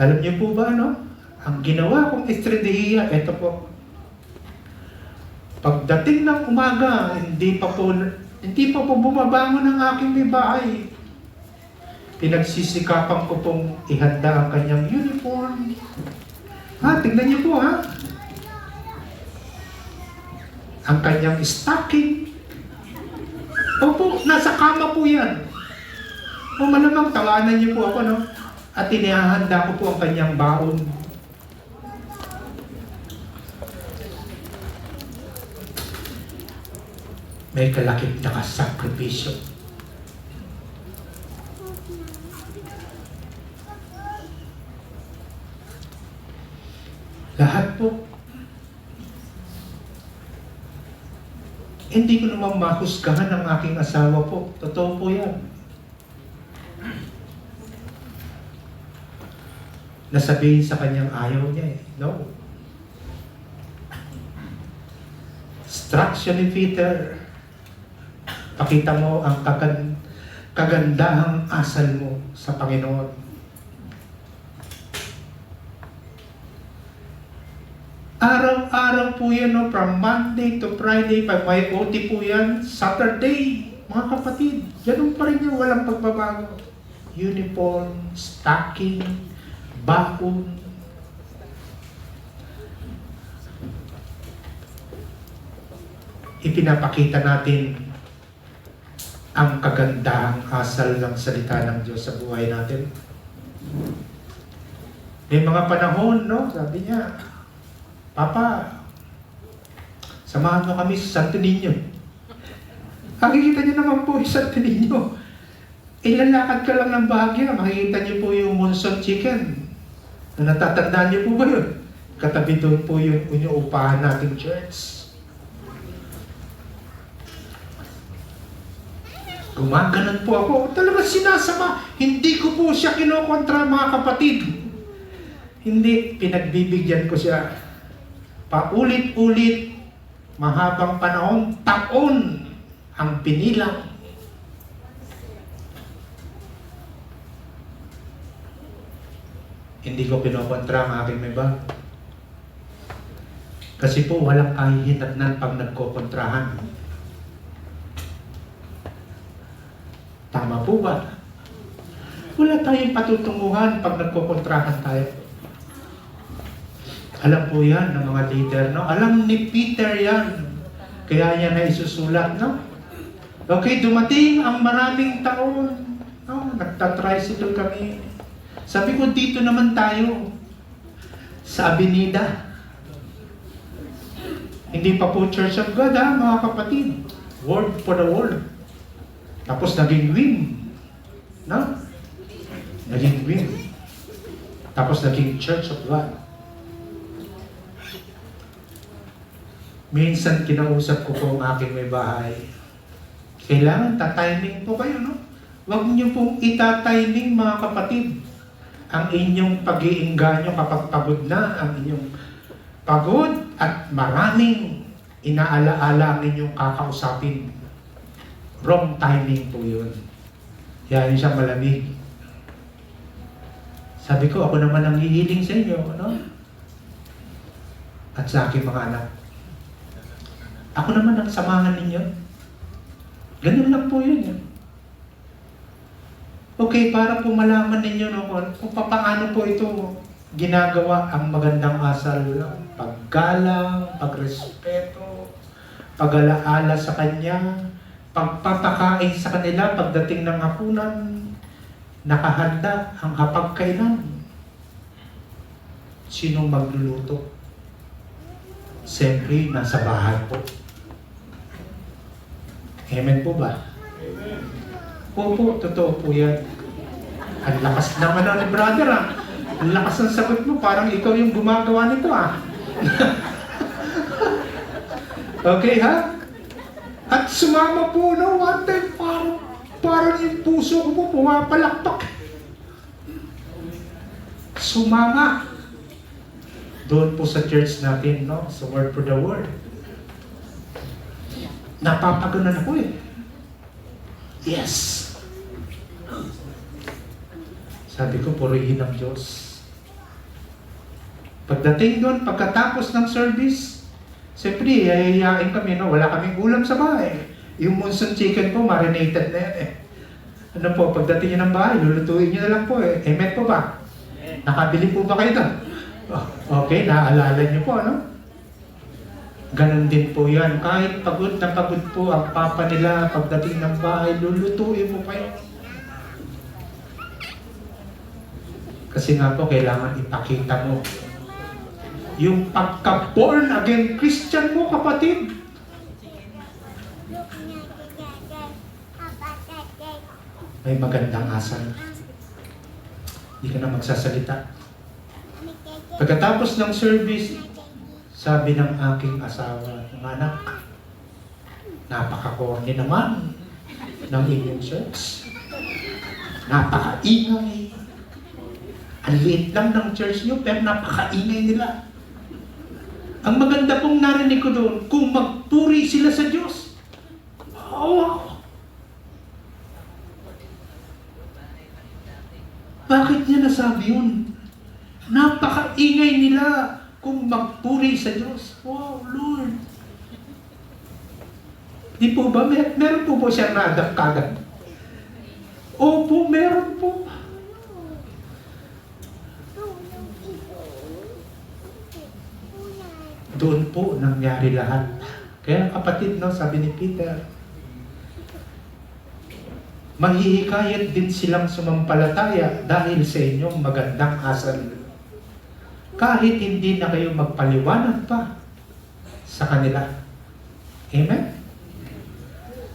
Alam niyo po ba, no? Ang ginawa kong estratehiya, ito po. Pagdating ng umaga, hindi pa po bumabangon ang aking may bahay. Pinagsisikapan ko pong ihanda ang kanyang uniform. Tignan niyo po ang kanyang stocking. Opo, nasa kama po yan. Malamang tawanan niyo po ako, no? At inihahanda ko po ang kanyang baon. May kalakip na kasakripisyo. Lahat po. Hindi ko naman mahusgahan ang aking asawa po. Totoo po yan. Nasabihin sa kanyang ayaw niya eh. No. Instruction ni Peter. Pakita mo ang kagandahang asal mo sa Panginoon. Araw-araw po yan, no? From Monday to Friday, pag may OT po yan, Saturday, mga kapatid, ganun pa rin yung walang pagbabago. Uniform, stocking, baon. Ipinapakita natin ang kagandahang asal ng salita ng Diyos sa buhay natin. May mga panahon, no? Sabi niya, Papa, samahan mo kami sa Santo Niño. Makikita niyo naman po yung Santo Niño. Ilalakad ka lang ng bahagya, makikita niyo po yung Monson Chicken. Natatandaan niyo po ba yun? Katabi doon po yung upahan nating church. Gumaganon po ako. Talaga sinasama. Hindi ko po siya kinokontra, mga kapatid. Hindi, pinagbibigyan ko siya. Paulit-ulit, mahabang panahon, taon ang pinilang. Hindi ko kinokontra ang aking may bag. Kasi po walang kahihinatnan pag nagkokontrahan. Tama po ba? Wala tayong patutunguhan pag nagkokontrahan tayo. Alam po yan ng mga leader, no? Alam ni Peter yan. Kaya yan na isusulat, no? Okay, dumating ang maraming taon. No? Nagtatricycle kami. Sabi ko, dito naman tayo. Sa Avenida. Hindi pa po Church of God, mga kapatid. Word for the world. Tapos naging win. No? Naging win. Tapos naging Church of God. Minsan kinausap ko po ang aking may bahay. Kailangan tatiming po kayo, no? Huwag niyo pong itatiming, mga kapatid. Ang inyong pag-iinganyo kapag pagod na, ang inyong pagod at maraming inaalaala ang inyong kakausapin. Wrong timing po yun. Kaya siya malamig. Sabi ko, ako naman ang hihiling sa inyo, no? At sa aking mga anak. Ako naman ang samahan ninyo. Ganun lang po yun. Okay, para po malaman ninyo, no, kung paano po ito ginagawa ang magandang asal. Paggalang, pagrespeto, pag-alaala sa Kanya, pagpapakain sa kanila pagdating ng hapunan, nakahanda ang hapagkainan. Sinong magluluto? Siyempre, nasa bahay po. Amen po ba? Amen. Po, totoo po yan. Ang lakas naman ni brother, Ang lakas ng sagot mo, parang ikaw yung gumagawa nito, Okay, ha? At sumama po, no? One time, parang yung puso ko po pumapalakpak. Sumama. Doon po sa church natin, no? Sa Word for the Word. Napapaganan ako eh. Yes. Sabi ko, purihin ng Diyos. Pagdating doon, pagkatapos ng service, Siyempre, yayayain kami, no? Wala kaming ulam sa bahay. Yung monsoon chicken po, marinated na yan eh. Ano po, pagdating nyo ng bahay, lulutuin nyo na lang po eh. Amen po ba? Nakabili po ba kayo doon? Okay, naaalala nyo po, ano? Ganon din po yan. Kahit pagod na pagod po ang papa nila, pagdating ng bahay, lulutuin mo kayo. Kasi nga po, kailangan ipakita mo yung pagka-born again Christian mo, kapatid. May magandang asal. Hindi ka na magsasalita. Pagkatapos ng service, sabi ng aking asawa, ng anak, napaka-corny naman ng inyong church. Napaka-ingay. Ang liit lang ng church nyo, pero napaka-ingay nila. Ang maganda pong narinig ko doon, kung magpuri sila sa Diyos. Wow! Bakit niya nasabi yun? Napaka-ingay nila kung magpuri sa Diyos. Wow, Lord! Di po ba? Meron po siyang na-adapt kagad? Opo, meron po. Doon po nangyari lahat. Kaya kapatid, no, sabi ni Peter, manghihikayat din silang sumampalataya dahil sa inyong magandang asal. Kahit hindi na kayo magpaliwanag pa sa kanila. Amen?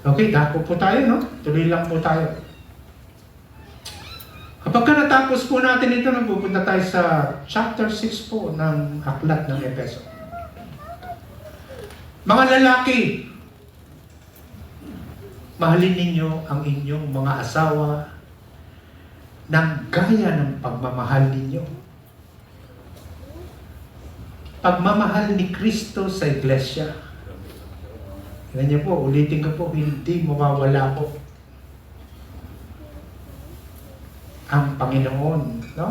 Okay, dako po tayo, no? Tuloy lang po tayo. Kapag natapos po natin ito, pupunta tayo sa chapter 6 po ng aklat ng Efeso. Mga lalaki, mahalin ninyo ang inyong mga asawa ng gaya ng pagmamahal ninyo. Pagmamahal ni Kristo sa Iglesia. Tingnan niyo po, ulitin ko po, hindi mawawala po ang Panginoon, no?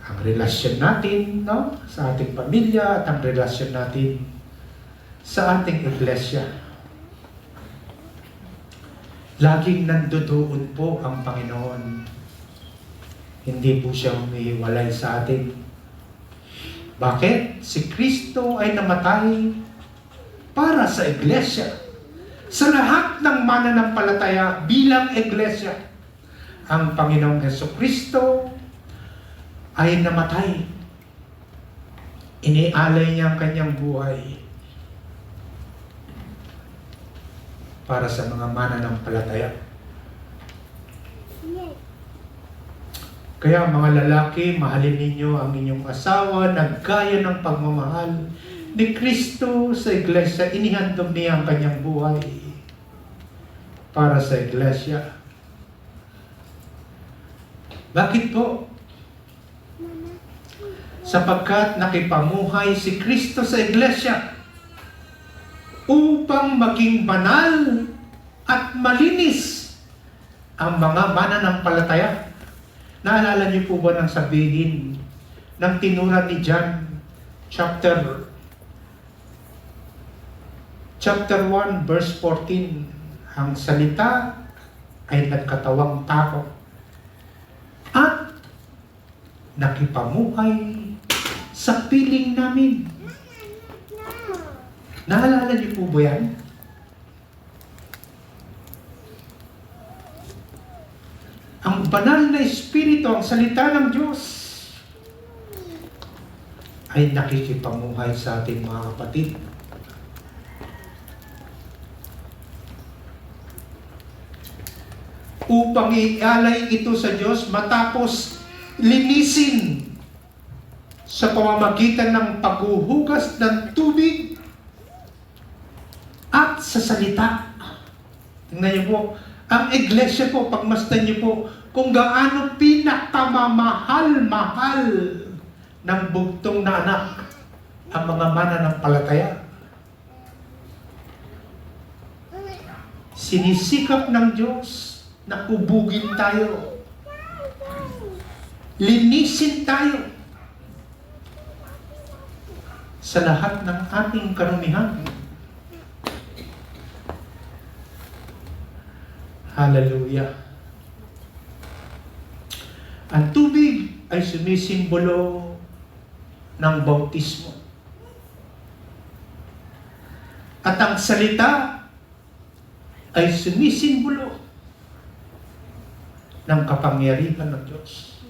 Ang relasyon natin, no? Sa ating pamilya at ang relasyon natin sa ating iglesia. Laging nandoon po ang Panginoon. Hindi po siya humihiwalay sa atin. Bakit? Si Kristo ay namatay para sa iglesia. Sa lahat ng mananampalataya bilang iglesia. Ang Panginoong Jesucristo ay namatay. Inialay niya ang kanyang buhay para sa mga mananampalataya. Kaya mga lalaki, mahalin ninyo ang inyong asawa na gaya ng pagmamahal ni Kristo sa iglesia. Inihandog niya ang kanyang buhay para sa iglesia. Bakit po? Sapagkat nakipamuhay si Kristo sa iglesia upang maging banal at malinis ang mga mananampalataya. Naalala niyo po ba nang sabihin ng tinura ni John chapter 1 verse 14, ang salita ay nagkatawang tao at nakipamuhay sa piling namin. Naalala niyo po ba yan? Ang banal na Espiritu, ang salita ng Diyos, ay nakikipamuhay sa ating mga kapatid. Upang ialay ito sa Diyos matapos linisin sa pamamagitan ng paghuhugas ng tubig at sa salita. Tingnan niyo po, ang iglesia po, pagmasdan niyo po, kung gaano pinakamamahal-mahal ng bugtong na anak ang mga mananampalataya. Sinisikap ng Diyos na ubugin tayo. Linisin tayo sa lahat ng ating karumihan. Hallelujah. Ang tubig ay sumisimbolo ng bautismo. At ang salita ay sumisimbolo ng kapangyarihan ng Diyos.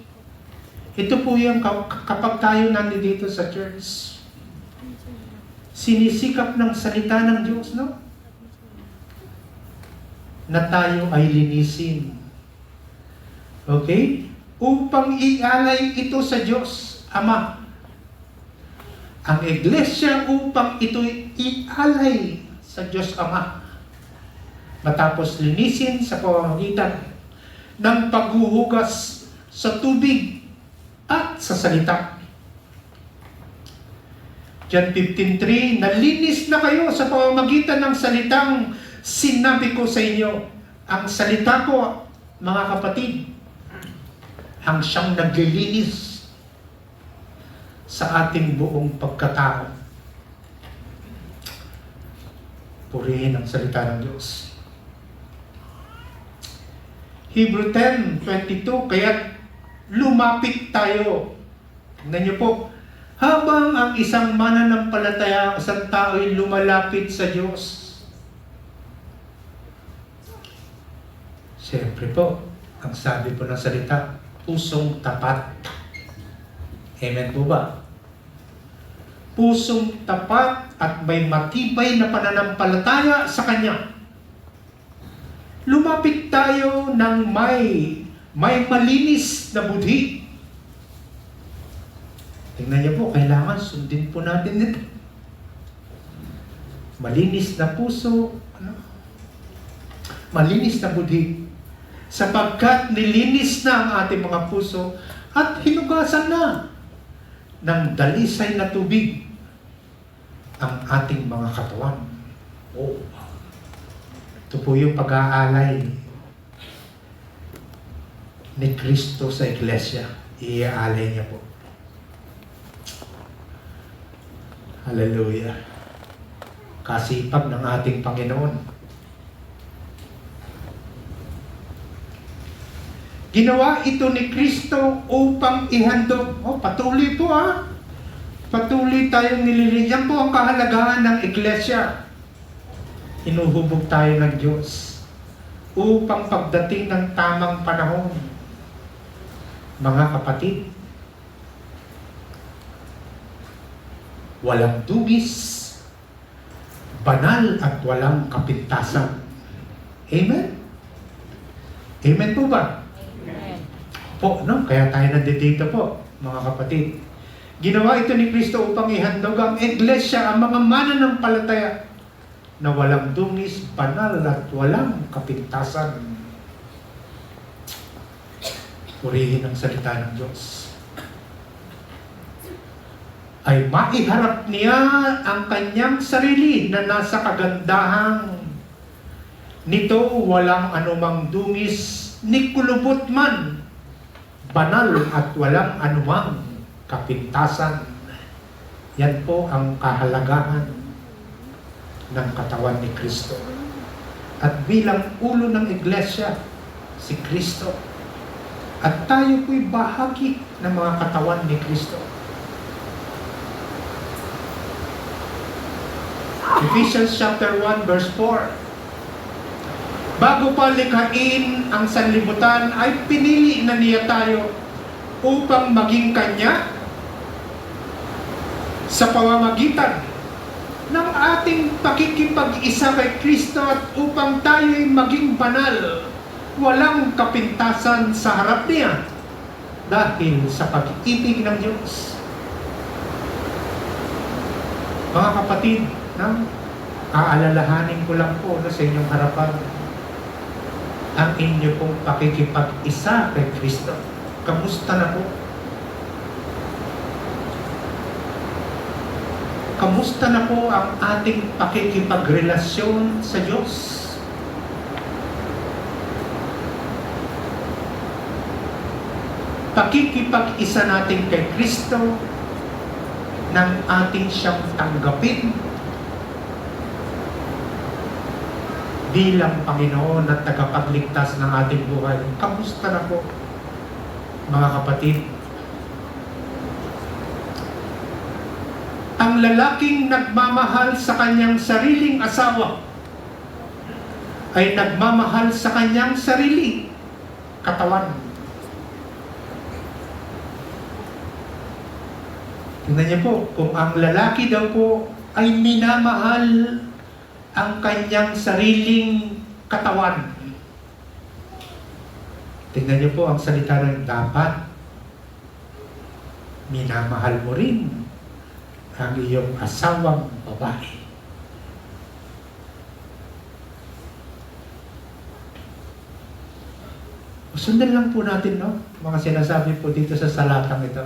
Ito po yung kapag tayo nandito sa church, sinisikap ng salita ng Diyos, no? Na tayo ay linisin. Okay? Upang ialay ito sa Diyos Ama. Ang iglesia upang ito ialay sa Diyos Ama. Matapos linisin sa pamamagitan ng paghuhugas sa tubig at sa salita. John 15:3, nalinis na kayo sa pamamagitan ng salitang sinabi ko sa inyo. Ang salita ko, mga kapatid, ang siyang naglilinis sa ating buong pagkatao. Purihin ang salita ng Diyos. Hebrew 10:22, kaya lumapit tayo. Tingnan niyo po, habang ang isang mananampalataya, isang tao ay lumalapit sa Diyos, siyempre po, ang sabi po ng salita, pusong tapat. Amen po ba? Pusong tapat at may matibay na pananampalataya sa Kanya. Lumapit tayo ng may malinis na budhi. Tingnan niyo po, kailangan sundin po natin ito. Malinis na puso, malinis na budhi. Sapagkat nilinis na ang ating mga puso at hinugasan na ng dalisay na tubig ang ating mga katawan. Oh. Ito po yung pag-aalay ni Kristo sa iglesia. Iaalay niya po. Hallelujah. Kasipag ng ating Panginoon. Ginawa ito ni Kristo upang ihandog. Oh, patuloy po Patuloy tayong nililinis. Yan po ang kahalagahan ng iglesia. Inuhubog tayo ng Diyos upang pagdating ng tamang panahon, mga kapatid, walang dugis, banal at walang kapintasan. Amen? Amen po ba? Po, no? Kaya tayo nandito po, mga kapatid. Ginawa ito ni Kristo upang ihandog ang iglesia, ang mga mananampalataya na walang dungis, banal at walang kapintasan. Purihin ang salita ng Diyos. Ay maiharap niya ang kanyang sarili na nasa kagandahan nito, walang anumang dungis ni kulubot man, banal at walang anumang kapintasan. Yan po ang kahalagahan ng katawan ni Kristo. At bilang ulo ng iglesia, si Kristo. At tayo po'y bahagi ng mga katawan ni Kristo. Ephesians chapter 1 verse 4. Bago pa likhain ang sanlibutan, ay pinili na niya tayo upang maging Kanya sa pamamagitan ng ating pakikipag-isa kay Kristo at upang tayo'y maging banal, walang kapintasan sa harap niya dahil sa pag-ibig ng Diyos. Mga kapatid, aalalahanin ko lang po sa inyong harapan ang inyo pong pakikipag-isa kay Kristo. Kamusta na po? Kamusta na po ang ating pakikipagrelasyon sa Diyos? Pakikipag-isa natin kay Kristo ng ating siyang tanggapin bilang Panginoon at tagapagligtas ng ating buhay. Kamusta na po, mga kapatid? Ang lalaking nagmamahal sa kanyang sariling asawa ay nagmamahal sa kanyang sariling katawan. Tingnan niyo po, kung ang lalaki daw po ay minamahal ang kanyang sariling katawan. Tingnan niyo po ang salita ng dapat. Minamahal mo rin ang iyong asawang babae. Sundan lang po natin, no? Mga sinasabi po dito sa salatang ito.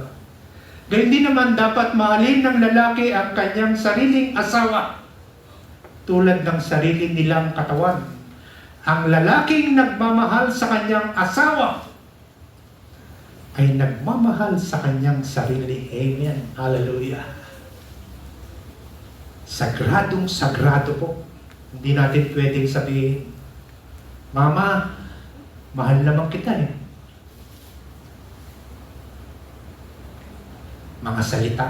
Gayun din naman dapat mahalin ng lalaki ang kanyang sariling asawa tulad ng sarili nilang katawan. Ang lalaking nagmamahal sa kanyang asawa ay nagmamahal sa kanyang sarili. Amen. Hallelujah. Sagradong sagrado po. Hindi natin pwedeng sabihin, Mama, mahal naman kita eh. Mga salita.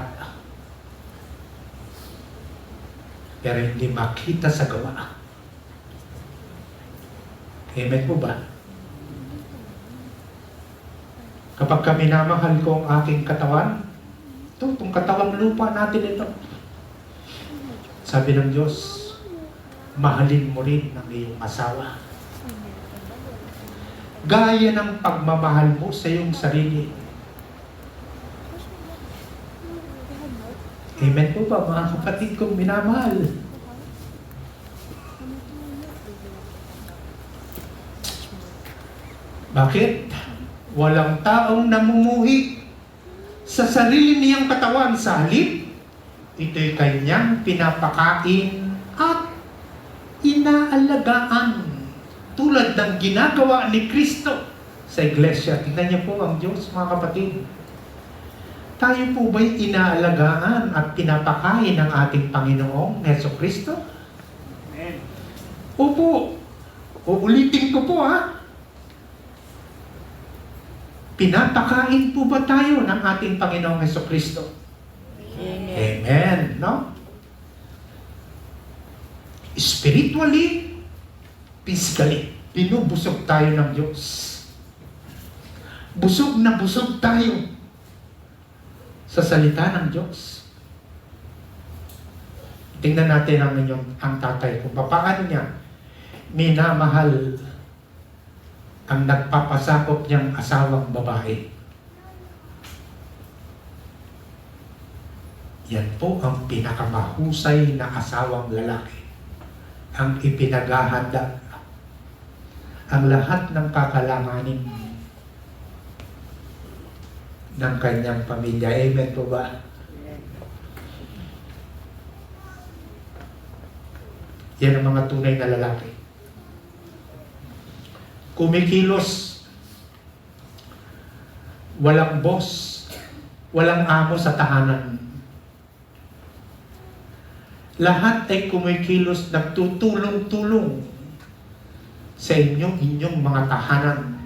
Pero hindi makita sa gawa. Amen po ba? Kapag kami namahal ko ang aking katawan, itong katawang lupa natin ito. Sabi ng Diyos, mahalin mo rin ang iyong asawa. Gaya ng pagmamahal mo sa iyong sarili. Amen po ba, mga kapatid kong minamahal? Bakit? Walang taong namumuhi sa sarili niyang katawan. Sa halip, ito'y kanyang pinapakain at inaalagaan. Tulad ng ginagawa ni Kristo sa iglesia. Tingnan niyo po ang Diyos, mga kapatid. Tayo po ba'y inaalagaan at pinapakain ng ating Panginoong Heso Kristo? Amen. Opo. Uulitin ko po ha. Pinapakain po ba tayo ng ating Panginoong Heso Kristo? Amen. Amen. No? Spiritually, physically, binubusog tayo ng Diyos. Busog na busog tayo sa salita ng Diyos. Tingnan natin ang tatay kung paano niya minamahal ang nagpapasakop niyang asawang babae. Yan po ang pinakamahusay na asawang lalaki. Ang ipinaghahanda ang lahat ng kakalanganin ng kanyang pamilya. Amen po ba? Yan ang mga tunay na lalaki. Kumikilos, walang boss, walang amo sa tahanan. Lahat ay kumikilos, nagtutulong-tulong sa inyong mga tahanan.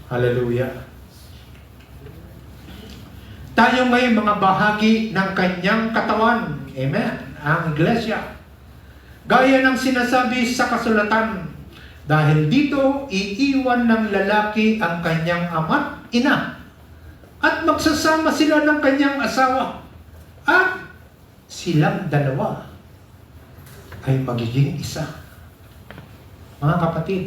Hallelujah. Tayo may mga bahagi ng kanyang katawan. Amen. Ang iglesia. Gaya ng sinasabi sa kasulatan, dahil dito, iiwan ng lalaki ang kanyang ama't ina at magsasama sila ng kanyang asawa at silang dalawa ay magiging isa. Mga kapatid,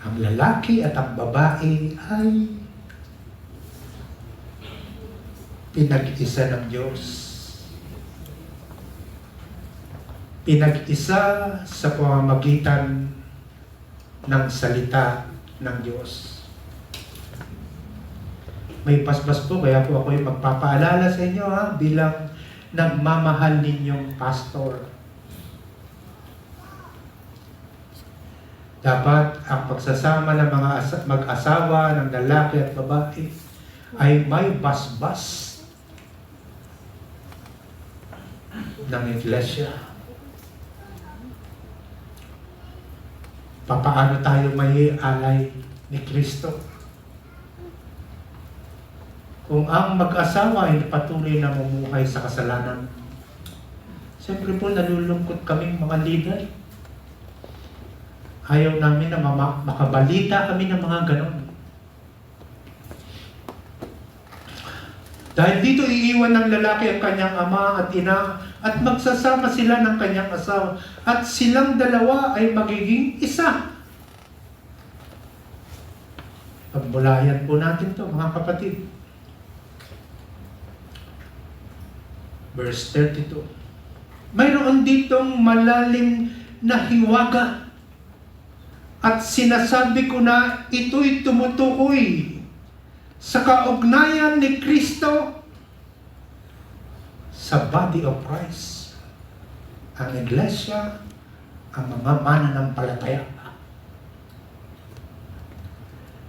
ang lalaki at ang babae ay pinag-isa ng Diyos. Pinag-isa sa pamamagitan ng salita ng Diyos. May paspas po, kaya po ako yung magpapaalala sa inyo bilang nagmamahal ninyong pastor. Dapat ang pagsasama ng mga mag-asawa, ng lalaki at babae ay may basbas ng iglesia. Papaano tayo may alay ni Kristo? Kung ang mag-asawa ay patuloy na mamumuhay sa kasalanan, siyempre po nalulungkot kaming mga leader. Ayaw namin na makabalita kami ng mga ganon. Dahil dito iiwan ng lalaki ang kanyang ama at ina at magsasama sila ng kanyang asawa at silang dalawa ay magiging isa. Pagbulayan po natin to mga kapatid. Verse 32. Mayroon ditong malalim na hiwaga at sinasabi ko na ito'y tumutukoy sa kaugnayan ni Kristo sa body of Christ, ang iglesia, ang mga mananampalataya.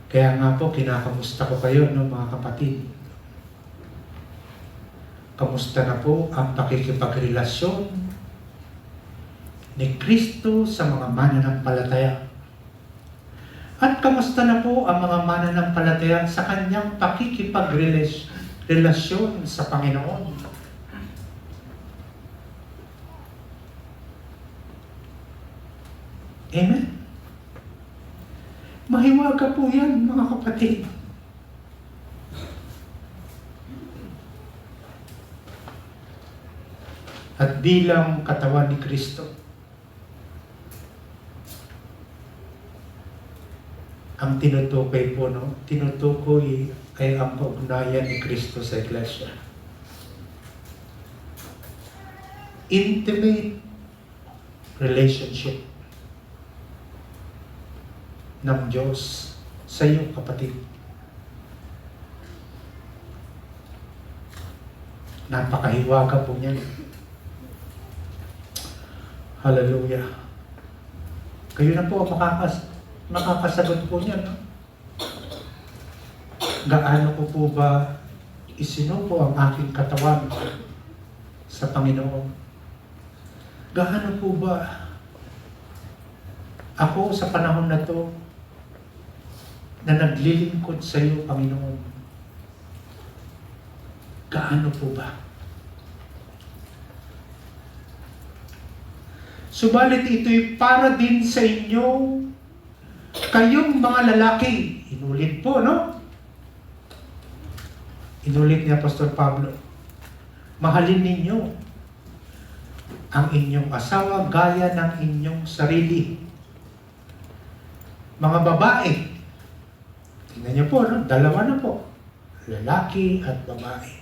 Kaya nga po, kinakamusta ko kayo, no, mga kapatid. Kamusta na po ang pakikipagrelasyon ni Kristo sa mga mananampalataya? At kamusta na po ang mga mananampalataya sa kanyang pakikipagrelasyon sa Panginoon? Amen? Mahiwaga po yan, mga kapatid. At bilang katawan ni Kristo, ang tinutukoy po, no? Tinutukoy ay ang kaugnayan ni Kristo sa Iglesia. Intimate relationship ng Diyos sa iyo, kapatid. Napakahiwaga po niyan. Hallelujah. Kayo na po makakasagot po niyan. No? Gaano ko po ba isinuko ang aking katawan sa Panginoon? Gaano po ba ako sa panahon na to na naglilingkod sa iyo, Panginoon? Gaano po ba? Subalit ito'y para din sa inyo, kayong mga lalaki. Inulit po, no? Inulit ni Apostol Pablo. Mahalin ninyo ang inyong asawa gaya ng inyong sarili. Mga babae, tingnan niyo po, no? Dalawa na po. Lalaki at babae.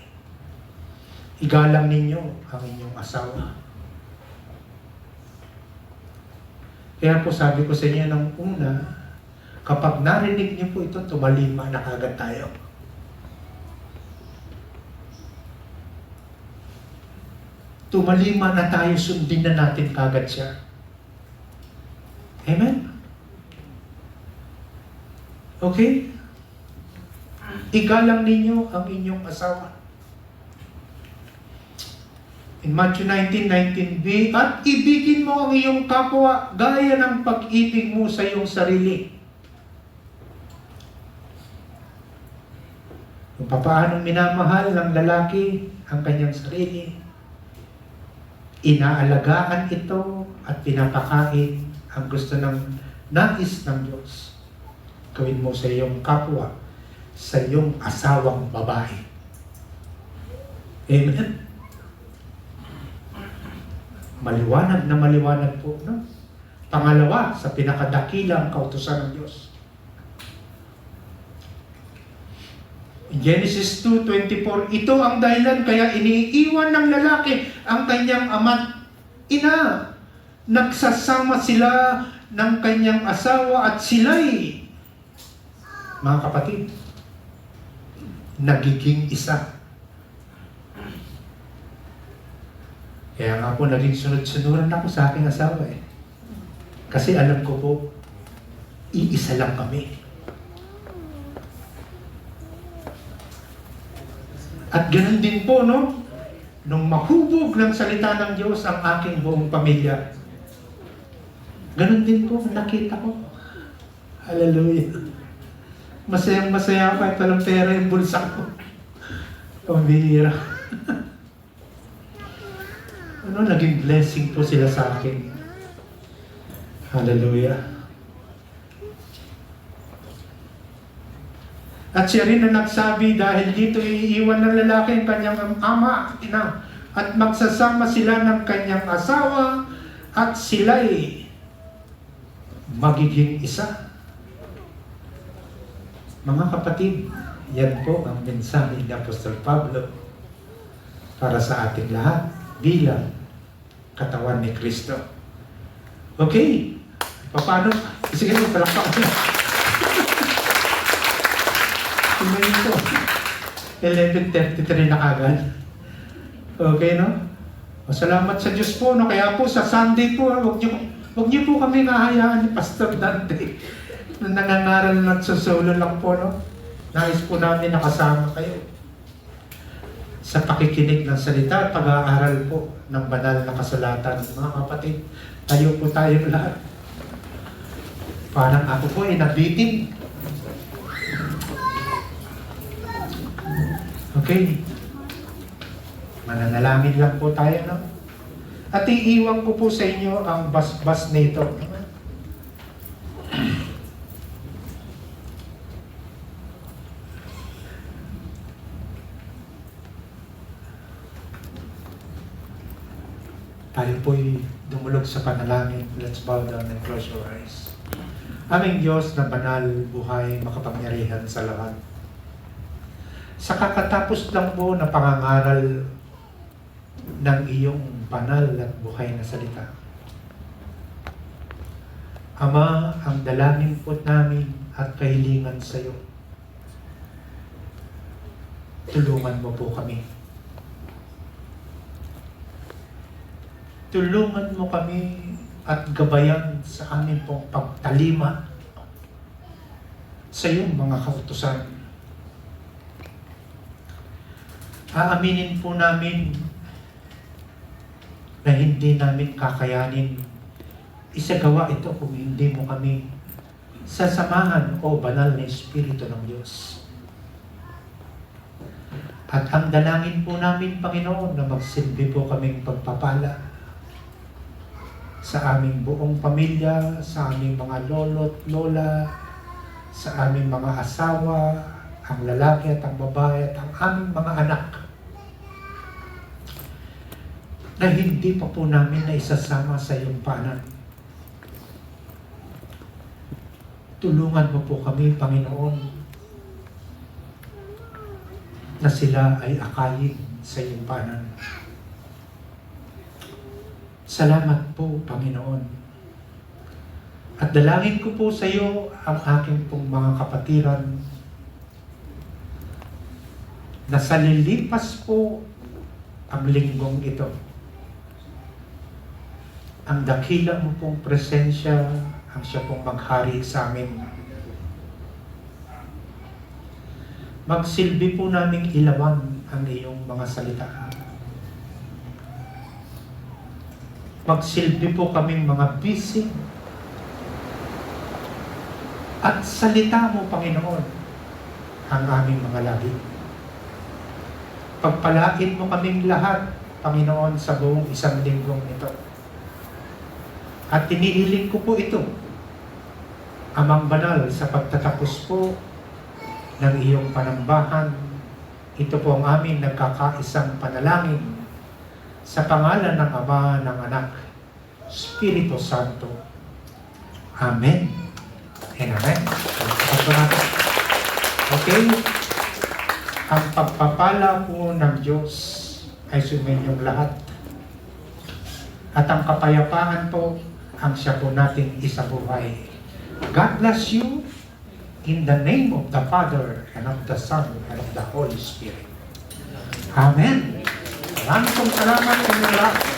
Igalang ninyo ang inyong asawa. Kaya po sabi ko sa inyo nung una, kapag narinig niyo po ito, tumalima na kagad tayo. Tumalima na tayo, sundin na natin kagad siya. Amen? Okay? Igalang ninyo ang inyong asawa. In Matthew 19:19b, at ibigin mo ang iyong kapwa gaya ng pag-ibig mo sa iyong sarili. Kung paano minamahal ng lalaki ang kanyang sarili, inaalagaan ito at pinapakain ang gusto ng nais ng Diyos. Gawin mo sa iyong kapwa, sa iyong asawang babae. Amen? Maliwanag na maliwanag po, no? Pangalawa, sa pinakadakilang kautusan ng Diyos. In Genesis 2:24, ito ang dahilan kaya iniiwan ng lalaki ang kanyang ama't ina. Nagsasama sila ng kanyang asawa at sila'y, mga kapatid, nagiging isa. Kaya nga po, naging sunod-sunuran ako sa aking asawa eh. Kasi alam ko po iisa lang kami. At ganun din po, no? Nung mahubog ng salita ng Diyos ang aking buong pamilya, ganun din po ang nakita ko. Hallelujah. Masayang masaya ako at walang pera yung bulsa ko. Pambihira. Naging blessing po sila sa akin. Hallelujah. At siya rin na nagsabi, dahil dito iiwan ng lalaki ang kanyang ama, ina, at magsasama sila ng kanyang asawa, at sila'y magiging isa. Mga kapatid, yan po ang mensahe ni Apostol Pablo para sa ating lahat bilang katawan ni Kristo. Okay, paano? Sige mo, palakpakan. Tingnan po, 11:33 na agad. Okay, no? O, salamat sa Diyos po, no? Kaya po sa Sunday po, huwag niyo po kami nahayaan ni Pastor Dante na nangangaral at susolo lang po, no? Nais po namin nakasama kayo sa pakikinig ng salita at pag-aaral po ng banal na kasulatan. Mga kapatid, tayo po tayo lahat. Parang ako po ay nabitin. Okay. Mananalangin lang po tayo, no? At iiwan ko po sa inyo ang bas-bas nito. Tayo po'y dumulog sa panalangin. Let's bow down and close your eyes. Aming Diyos na banal, buhay, makapangyarihan sa lahat. Sa kakatapos lang po na pangangaral ng iyong banal at buhay na salita. Ama, ang dalangin po namin at kahilingan sa iyo. Tulungan mo po kami. Tulungan mo kami at gabayan sa amin pong pagtalima sa iyong mga kautusan. Aaminin po namin na hindi namin kakayanin isagawa ito kung hindi mo kami sasamahan o banal na Espiritu ng Diyos. At ang dalangin po namin, Panginoon, na magsilbi po kaming pagpapala sa aming buong pamilya, sa aming mga lolo't lola, sa aming mga asawa, ang lalaki at ang babae at ang aming mga anak, na hindi pa po namin na isasama sa iyong paanan. Tulungan mo po kami, Panginoon, na sila ay akayin sa iyong paanan. Salamat po, Panginoon. At dalangin ko po sa iyo ang aking pong mga kapatiran na sa lilipas po ang linggong ito. Ang dakila mo pong presensya ang siya pong maghari sa amin. Magsilbi po naming ilawan ang iyong mga salita. Magsilbi po kaming mga bisig at salita mo, Panginoon, ang aming mga labi. Pagpalain mo kaming lahat, Panginoon, sa buong isang linggong ito. At tinihiling ko po ito, Amang Banal, sa pagtatapos po ng iyong panambahan. Ito po ang aming nagkakaisang panalangin sa pangalan ng Ama, ng Anak, Espiritu Santo. Amen. And amen. Okay? Ang pagpapala po ng Diyos ay suminyong lahat. At ang kapayapaan po ang siya po nating isabuhay. God bless you in the name of the Father and of the Son and of the Holy Spirit. Amen. Maraming salamat sa inyo lahat.